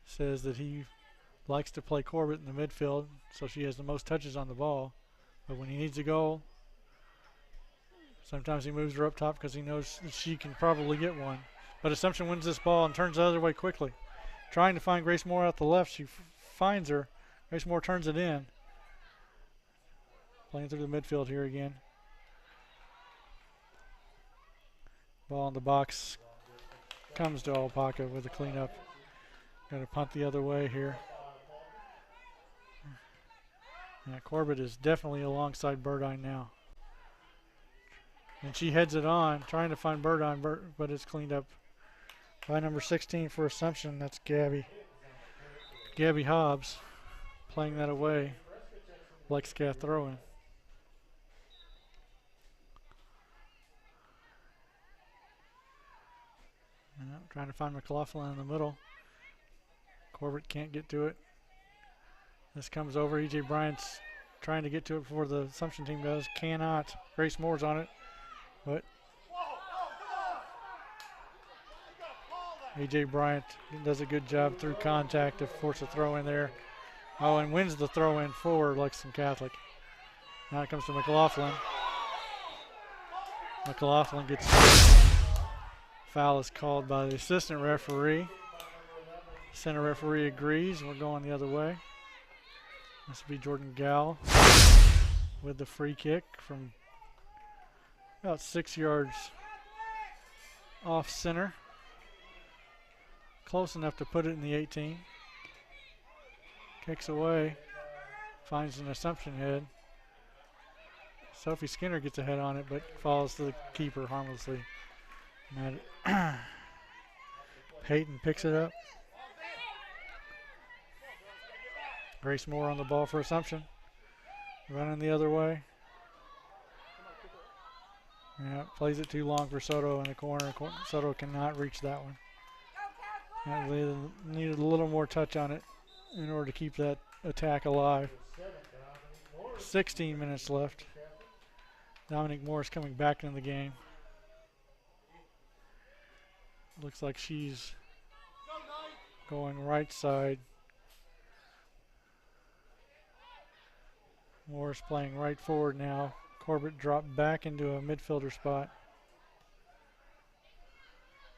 says that he likes to play Corbett in the midfield, so she has the most touches on the ball. But when he needs a goal, sometimes he moves her up top because he knows that she can probably get one. But Assumption wins this ball and turns the other way quickly. Trying to find Grace Moore out the left. She finds her. Grace Moore turns it in. Playing through the midfield here again. Ball in the box. Comes to Alpaca with a cleanup. Got to punt the other way here. Yeah, Corbett is definitely alongside Burdine now. And she heads it on, trying to find Burdine, but it's cleaned up by number 16 for Assumption. That's Gabby Hobbs playing that away. Lexington throw-in. Trying to find McLaughlin in the middle. Corbett can't get to it. This comes over. E.J. Bryant's trying to get to it before the Assumption team does. Cannot. Grace Moore's on it. But E.J. Bryant does a good job through contact to force a throw in there. Oh, and wins the throw in for Lexington Catholic. Now it comes to McLaughlin. McLaughlin gets foul is called by the assistant referee. Center referee agrees. We're going the other way. This will be Jordan Gall with the free kick from about 6 yards off center. Close enough to put it in the 18. Kicks away. Finds an Assumption head. Sophie Skinner gets a head on it, but falls to the keeper harmlessly. Peyton picks it up. Grace Moore on the ball for Assumption. Running the other way. Yeah, plays it too long for Soto in the corner. Soto cannot reach that one. They needed a little more touch on it in order to keep that attack alive. 16 minutes left. Dominique Morris coming back into the game. Looks like she's going right side. Morris playing right forward now. Corbett dropped back into a midfielder spot.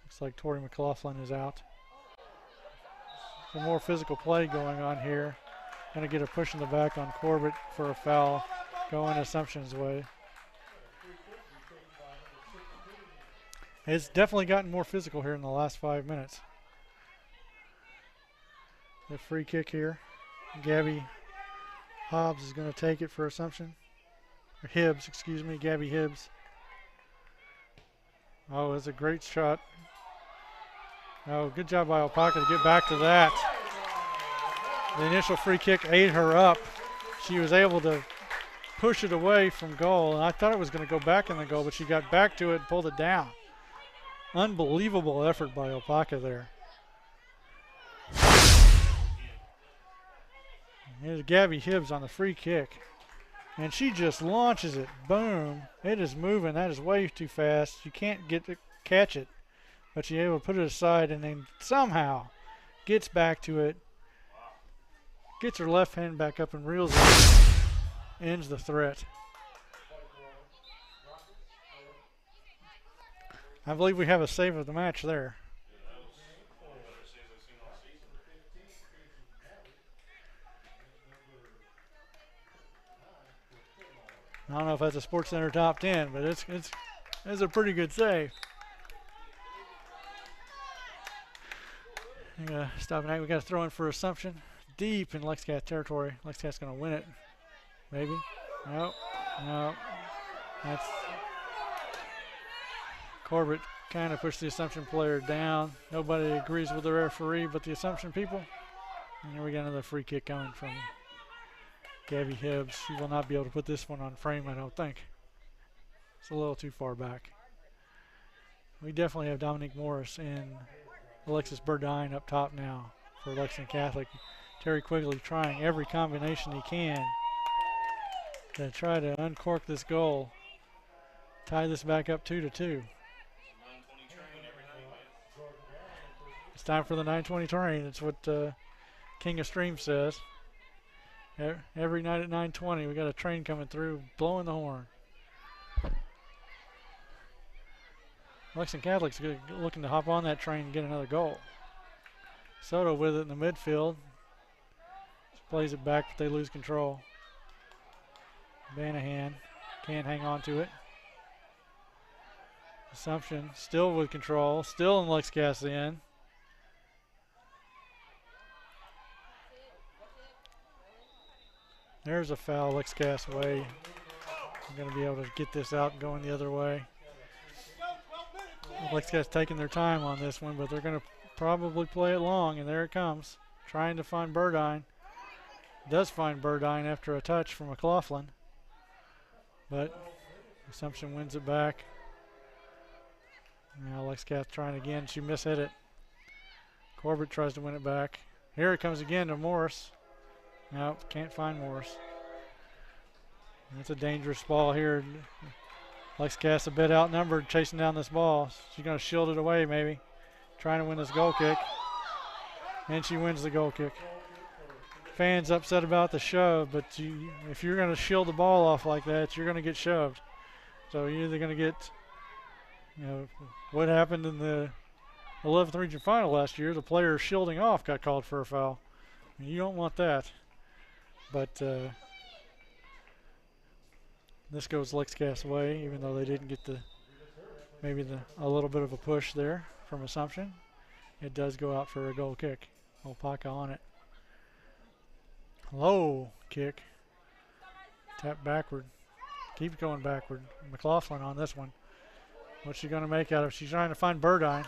Looks like Tori McLaughlin is out. Some more physical play going on here. Going to get a push in the back on Corbett for a foul going Assumption's way. It's definitely gotten more physical here in the last 5 minutes. The free kick here. Gabby Hobbs is going to take it for Assumption. Or Hibbs, excuse me, Gabby Hibbs. Oh, it's a great shot. Oh, good job by Opaka to get back to that. The initial free kick ate her up. She was able to push it away from goal, and I thought it was going to go back in the goal, but she got back to it and pulled it down. Unbelievable effort by Opaka there. Here's Gabby Hibbs on the free kick. And she just launches it. Boom. It is moving. That is way too fast. You can't get to catch it. But she's able to put it aside and then somehow gets back to it. Gets her left hand back up and reels it. Ends the threat. I believe we have a save of the match there. I don't know if that's a Sports Center top 10, but it's a pretty good save. Stop it. We got to throw in for Assumption. Deep in Lexcat territory. Lexcat's going to win it. Maybe. Nope. No. That's Corbett kind of pushed the Assumption player down. Nobody agrees with the referee but the Assumption people. And here we got another free kick coming from Gabby Hibbs. She will not be able to put this one on frame, I don't think. It's a little too far back. We definitely have Dominique Morris and Alexis Burdine up top now for Lexington Catholic. Terry Quigley trying every combination he can to try to uncork this goal. Tie this back up 2-2. It's time for the 9:20 train. It's what King of Stream says. Every night at 9:20, we got a train coming through, blowing the horn. Lexington Catholic's looking to hop on that train and get another goal. Soto with it in the midfield. Just plays it back, but they lose control. Banahan can't hang on to it. Assumption still with control, still in Lexcast end. There's a foul Lexcast way. I'm going to be able to get this out and going the other way. Lexcast taking their time on this one, but they're going to probably play it long, and there it comes. Trying to find Burdine. Does find Burdine after a touch from McLaughlin. But Assumption wins it back. Now Lexcast trying again. She mishit it. Corbett tries to win it back. Here it comes again to Morris. Nope, can't find Morris. That's a dangerous ball here. Lexcast a bit outnumbered chasing down this ball. She's going to shield it away maybe. Trying to win this goal kick. And she wins the goal kick. Fans upset about the shove, but if you're going to shield the ball off like that, you're going to get shoved. So you're either going to get, what happened in the 11th region final last year, the player shielding off got called for a foul. You don't want that. But this goes Lexcast way, even though they didn't get a little bit of a push there from Assumption. It does go out for a goal kick. Opaka on it. Low kick. Tap backward. Keeps going backward. McLaughlin on this one. What's she going to make out of it? She's trying to find Burdine.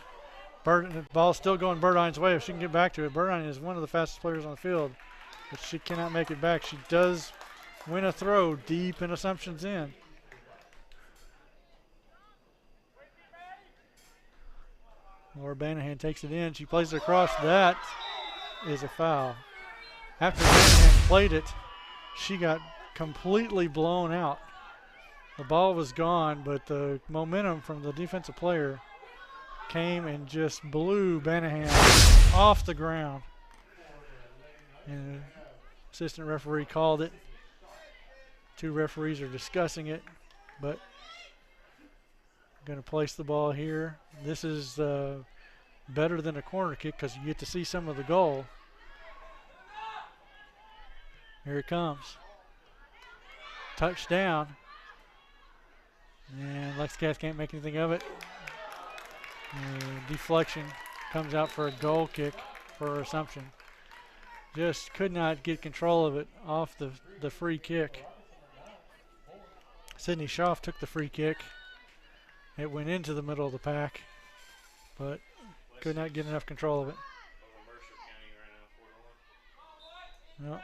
The ball's still going Burdine's way if she can get back to it. Burdine is one of the fastest players on the field, but she cannot make it back. She does win a throw deep in Assumption's end. Laura Banahan takes it in. She plays it across. That is a foul. After Banahan played it, she got completely blown out. The ball was gone, but the momentum from the defensive player came and just blew Banahan off the ground. And the assistant referee called it. Two referees are discussing it, but going to place the ball here. This is better than a corner kick because you get to see some of the goal. Here it comes. Touchdown. And Lexington can't make anything of it. Deflection comes out for a goal kick for Assumption. Just could not get control of it off the free kick. Sydney Schaaf took the free kick. It went into the middle of the pack, but could not get enough control of it. No.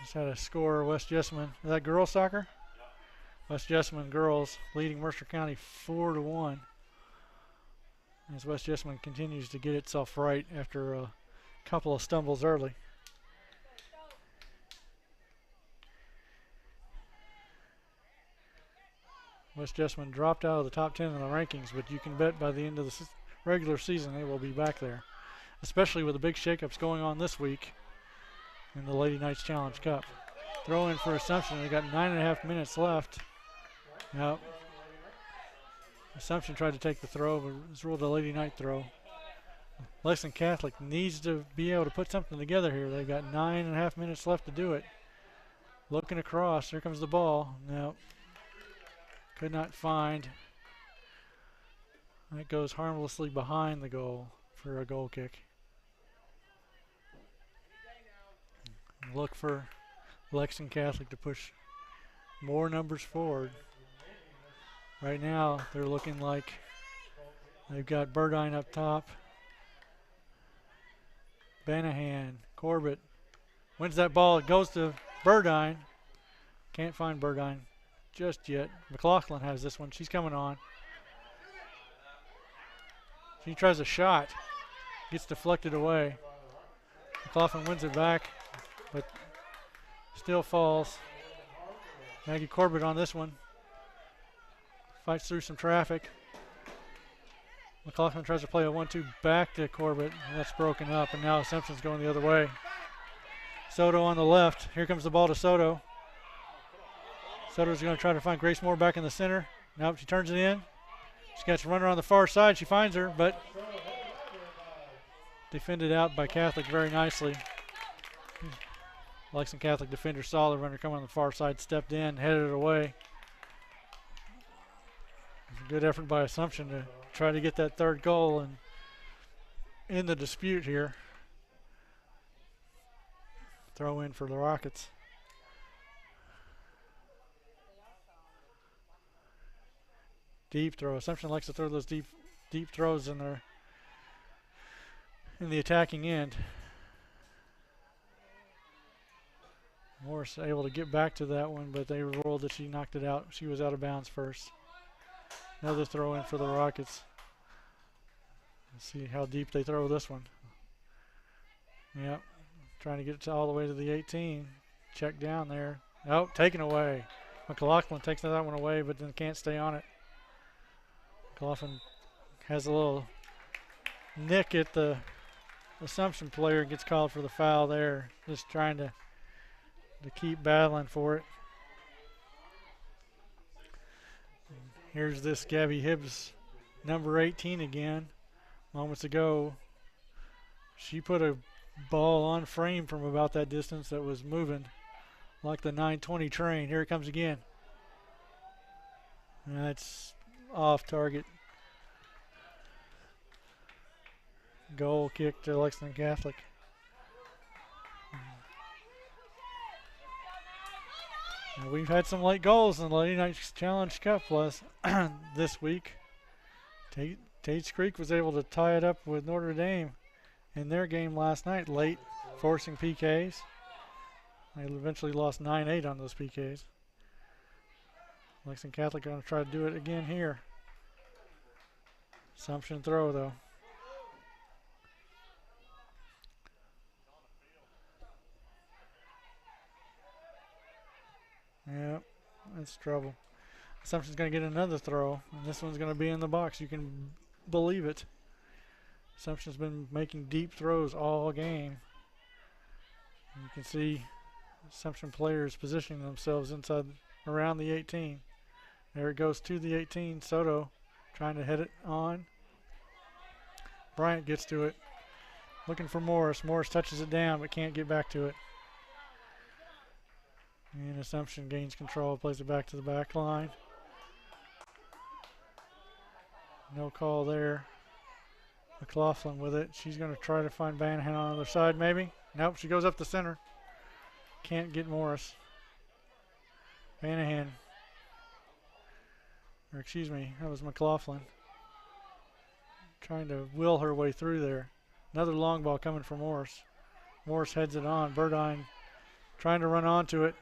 Just had a score, West Jessamine. Is that girls soccer? West Jessamine girls leading Mercer County 4-1. As West Jessamine continues to get itself right after a couple of stumbles early. West Jessamine dropped out of the top 10 in the rankings, but you can bet by the end of the regular season they will be back there, especially with the big shakeups going on this week in the Lady Knights Challenge Cup. Throw in for Assumption. They got 9.5 minutes left. Yep. Assumption tried to take the throw, but it was ruled a Lady Knight throw. Lexington Catholic needs to be able to put something together here. They've got 9.5 minutes left to do it. Looking across. Here comes the ball. No. Could not find. That goes harmlessly behind the goal for a goal kick. Look for Lexington Catholic to push more numbers forward. Right now, they're looking like they've got Burdine up top. Banahan, Corbett wins that ball. It goes to Burdine. Can't find Burdine just yet. McLaughlin has this one. She's coming on. She tries a shot. Gets deflected away. McLaughlin wins it back, but still falls. Maggie Corbett on this one. Fights through some traffic. McLaughlin tries to play a 1-2 back to Corbett. And that's broken up, and now Simpson's going the other way. Soto on the left. Here comes the ball to Soto. Soto's going to try to find Grace Moore back in the center. Nope, she turns it in. She's got a runner on the far side. She finds her, but defended out by Catholic very nicely. Lexington Catholic defender saw the runner coming on the far side, stepped in, headed it away. Good effort by Assumption to try to get that third goal and in the dispute here. Throw in for the Rockets. Deep throw. Assumption likes to throw those deep throws in the attacking end. Morris able to get back to that one, but they ruled that she knocked it out. She was out of bounds first. Another throw in for the Rockets. Let's see how deep they throw this one. Yep. Trying to get it all the way to the 18. Check down there. Oh, taken away. McLaughlin takes that one away, but then can't stay on it. McLaughlin has a little nick at the Assumption player and gets called for the foul there. Just trying to keep battling for it. Here's this Gabby Hibbs, number 18 again. Moments ago, she put a ball on frame from about that distance that was moving like the 920 train. Here it comes again. And that's off target. Goal kick to Lexington Catholic. Now we've had some late goals in the Lady Knights Challenge Cup this week. Tate's Creek was able to tie it up with Notre Dame in their game last night, late, forcing PKs. They eventually lost 9-8 on those PKs. Lexington Catholic going to try to do it again here. Assumption throw, though. Yep, that's trouble. Assumption's going to get another throw, and this one's going to be in the box. You can believe it. Assumption's been making deep throws all game. You can see Assumption players positioning themselves inside around the 18. There it goes to the 18. Soto trying to hit it on. Bryant gets to it. Looking for Morris. Morris touches it down but can't get back to it. And Assumption gains control, plays it back to the back line. No call there. McLaughlin with it. She's going to try to find Banahan on the other side maybe. Nope, she goes up the center. Can't get Morris. Banahan. Or excuse me, that was McLaughlin. Trying to will her way through there. Another long ball coming for Morris. Morris heads it on. Burdine trying to run onto it.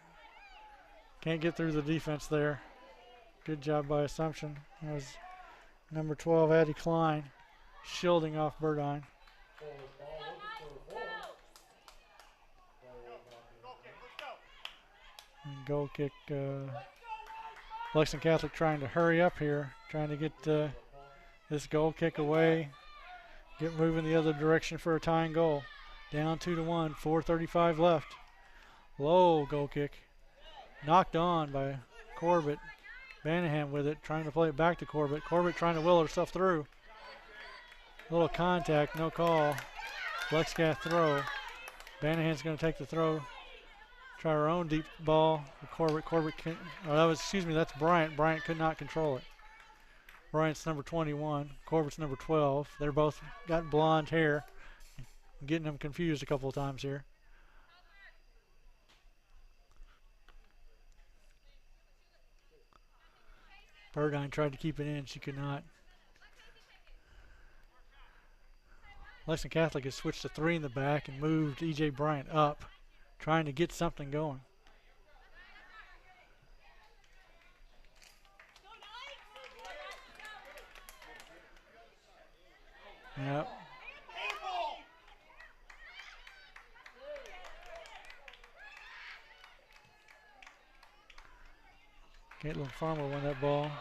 Can't get through the defense there. Good job by Assumption. That was number 12, Addie Klein, shielding off Burdine. And goal kick. Lexington Catholic trying to hurry up here, trying to get this goal kick away, get moving the other direction for a tying goal. Down 2-1, 4:35 left. Low goal kick. Knocked on by Corbett. Banahan with it, trying to play it back to Corbett. Corbett trying to will herself through. A little contact, no call. Lexcath throw. Banahan's going to take the throw. Try her own deep ball. Corbett can, that's Bryant. Bryant could not control it. Bryant's number 21. Corbett's number 12. They're both got blonde hair. I'm getting them confused a couple of times here. Burdine tried to keep it in. She could not. Lexington Catholic has switched to 3 in the back and moved E.J. Bryant up, trying to get something going. Yep. Caitlin Farmer won that ball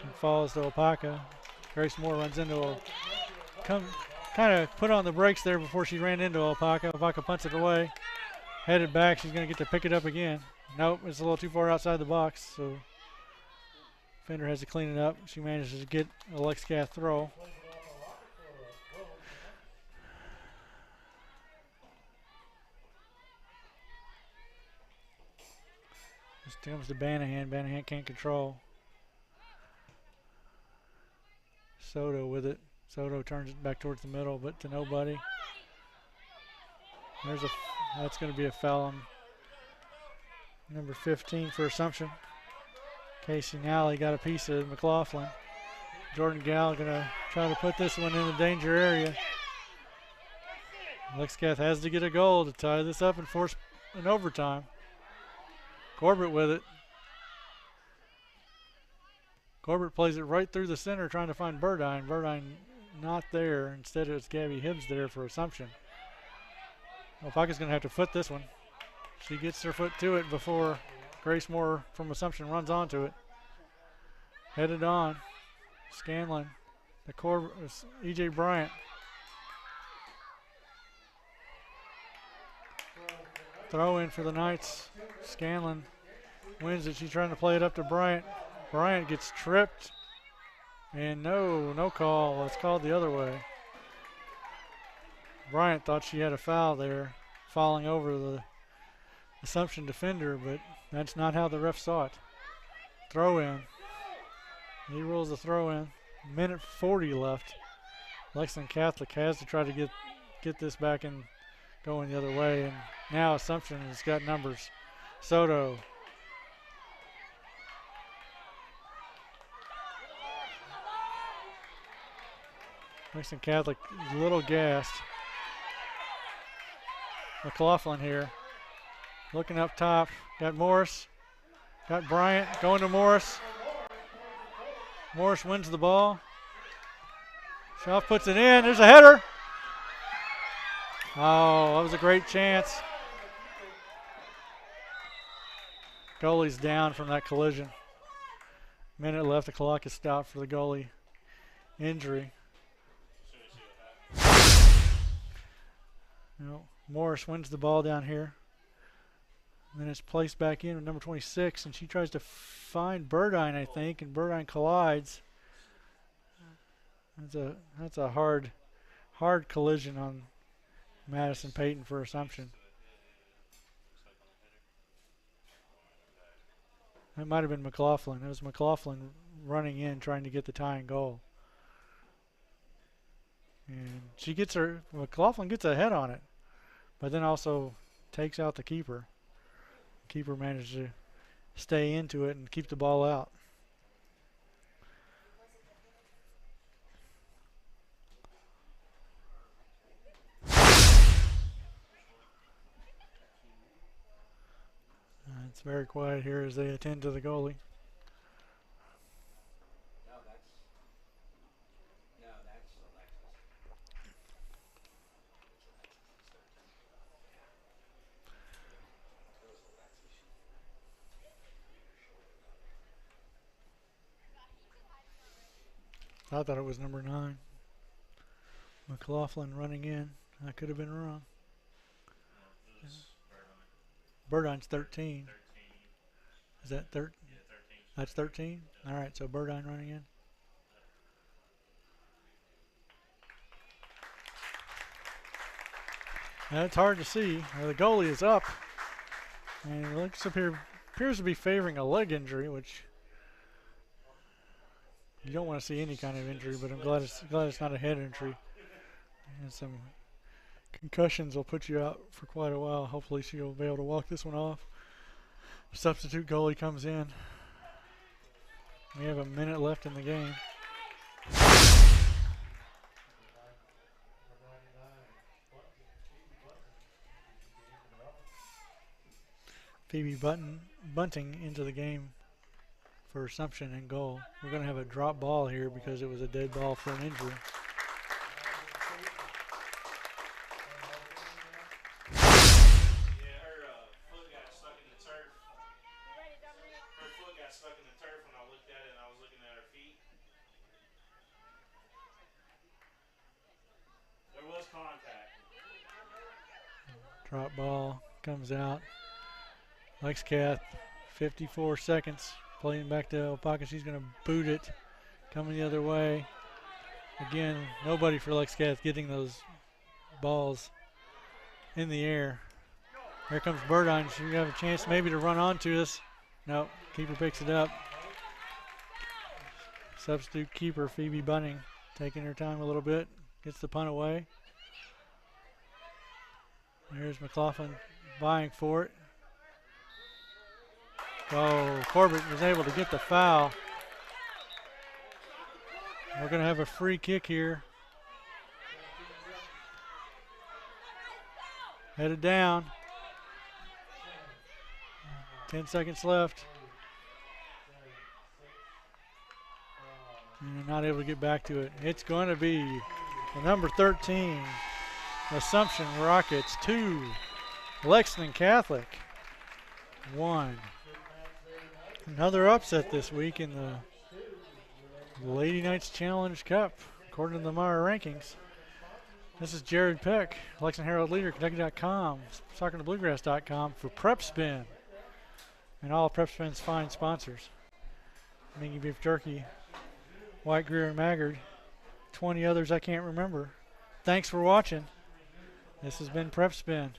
and falls to Opaka. Grace Moore runs into kind of put on the brakes there before she ran into Opaka. Opaka punts it away. Headed back, she's going to get to pick it up again. Nope, it's a little too far outside the box, so Fender has to clean it up. She manages to get a Lexcath throw. This comes to Banahan. Banahan can't control. Soto with it. Soto turns it back towards the middle, but to nobody. That's going to be a foul on number 15 for Assumption. Casey Nally got a piece of McLaughlin. Jordan Gall going to try to put this one in the danger area. Lexcath has to get a goal to tie this up and force an overtime. Corbett with it. Corbett plays it right through the center trying to find Burdine. Burdine not there. Instead it's Gabby Hibbs there for Assumption. Opaka's going to have to foot this one. She gets her foot to it before Grace Moore from Assumption runs onto it. Headed on. Scanlon. E.J. Bryant. Throw in for the Knights. Scanlon wins it. She's trying to play it up to Bryant. Bryant gets tripped. And no call. It's called the other way. Bryant thought she had a foul there, falling over the Assumption defender, but that's not how the ref saw it. Throw in. He rules the throw in. Minute 40 left. Lexington Catholic has to try to get this back and going the other way, and now Assumption has got numbers. Soto. Lexington Catholic a little gassed. McLaughlin here. Looking up top. Got Morris. Got Bryant going to Morris. Morris wins the ball. Schaff puts it in. There's a header. Oh, that was a great chance. Goalie's down from that collision. Minute left. The clock is stopped for the goalie injury. No, Morris wins the ball down here. And then it's placed back in with number 26, and she tries to find Burdine, I think, and Burdine collides. That's a hard collision on Madison Payton for Assumption. That might have been McLaughlin. It was McLaughlin running in trying to get the tying goal. And McLaughlin gets a head on it, but then also takes out the keeper. The keeper managed to stay into it and keep the ball out. It's very quiet here as they attend to the goalie. I thought it was number 9. McLaughlin running in. I could have been wrong. Burdine's 13. Is that 13? That's 13? All right, so Burdine running in. Now it's hard to see. The goalie is up. And it looks appears to be favoring a leg injury, which you don't want to see any kind of injury, but I'm glad it's not a head injury. And some concussions will put you out for quite a while. Hopefully she'll be able to walk this one off. Substitute goalie comes in. We have a minute left in the game. Phoebe Bunting into the game for Assumption and goal. We're going to have a drop ball here because it was a dead ball for an injury. Drop ball comes out. Lexcath, 54 seconds. Playing back to Opaka. She's going to boot it. Coming the other way. Again, nobody for Lexcath getting those balls in the air. Here comes Burdine. She's going to have a chance maybe to run onto us. No, keeper picks it up. Substitute keeper Phoebe Bunting taking her time a little bit. Gets the punt away. There's McLaughlin vying for it. Oh, Corbett was able to get the foul. We're going to have a free kick here. Headed down. 10 seconds left. And not able to get back to it. It's going to be the number 13. Assumption Rockets 2, Lexington Catholic 1. Another upset this week in the Lady Knights Challenge Cup, according to the Meyer rankings. This is Jared Peck, Lexington Herald Leader, Kentucky.com, SoccerToBluegrass.com for PrepSpin and all PrepSpin's fine sponsors. Mingua Beef Jerky, White Greer and Maggard, 20 others I can't remember. Thanks for watching. This has been PrepSpin.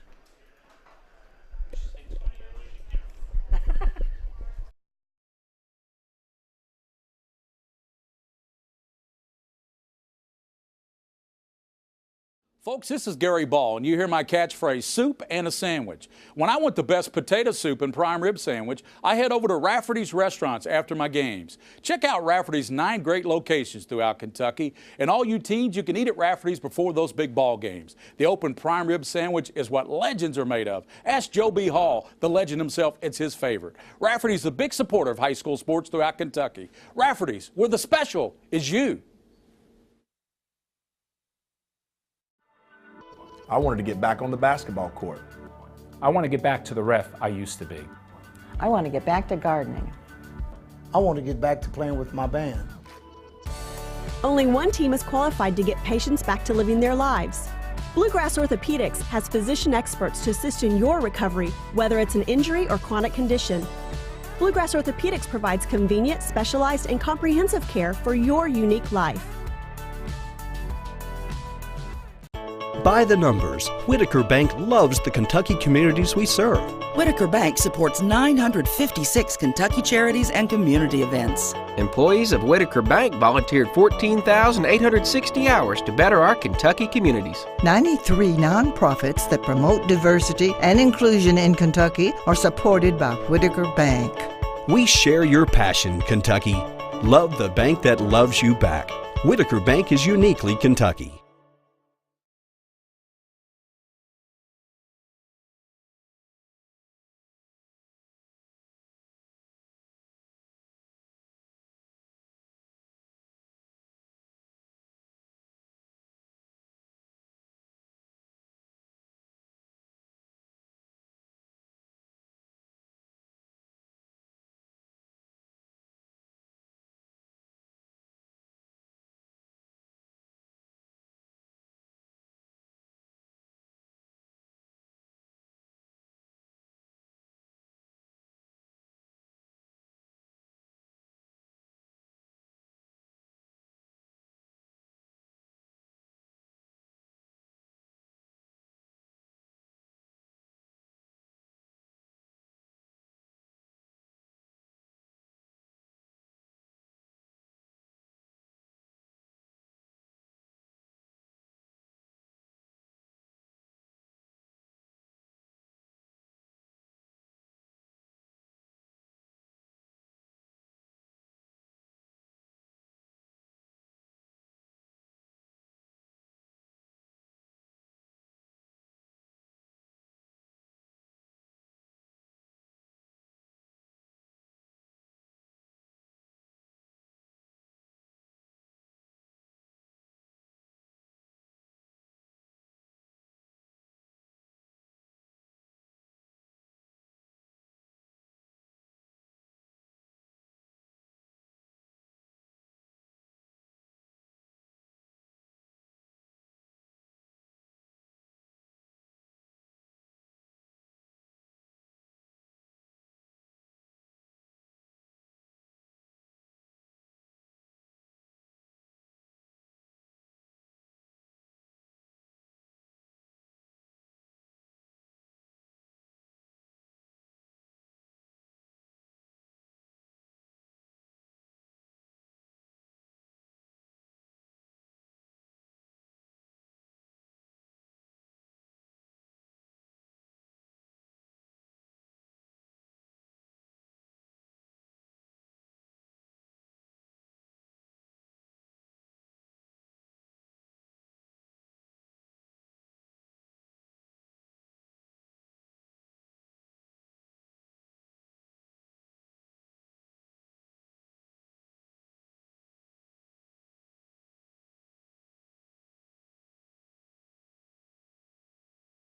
Folks, this is Gary Ball, and you hear my catchphrase, soup and a sandwich. When I want the best potato soup and prime rib sandwich, I head over to Rafferty's Restaurants after my games. Check out Rafferty's 9 great locations throughout Kentucky, and all you teens, you can eat at Rafferty's before those big ball games. The open prime rib sandwich is what legends are made of. Ask Joe B. Hall, the legend himself, it's his favorite. Rafferty's a big supporter of high school sports throughout Kentucky. Rafferty's, where the special is you.
I wanted to get back on the basketball court.
I want to get back to the ref I used to be.
I want to get back to gardening.
I want to get back to playing with my band.
Only one team is qualified to get patients back to living their lives. Bluegrass Orthopedics has physician experts to assist in your recovery, whether it's an injury or chronic condition. Bluegrass Orthopedics provides convenient, specialized, and comprehensive care for your unique life.
By the numbers, Whitaker Bank loves the Kentucky communities we serve.
Whitaker Bank supports 956 Kentucky charities and community events.
Employees of Whitaker Bank volunteered 14,860 hours to better our Kentucky communities.
93 nonprofits that promote diversity and inclusion in Kentucky are supported by Whitaker Bank.
We share your passion, Kentucky. Love the bank that loves you back. Whitaker Bank is uniquely Kentucky.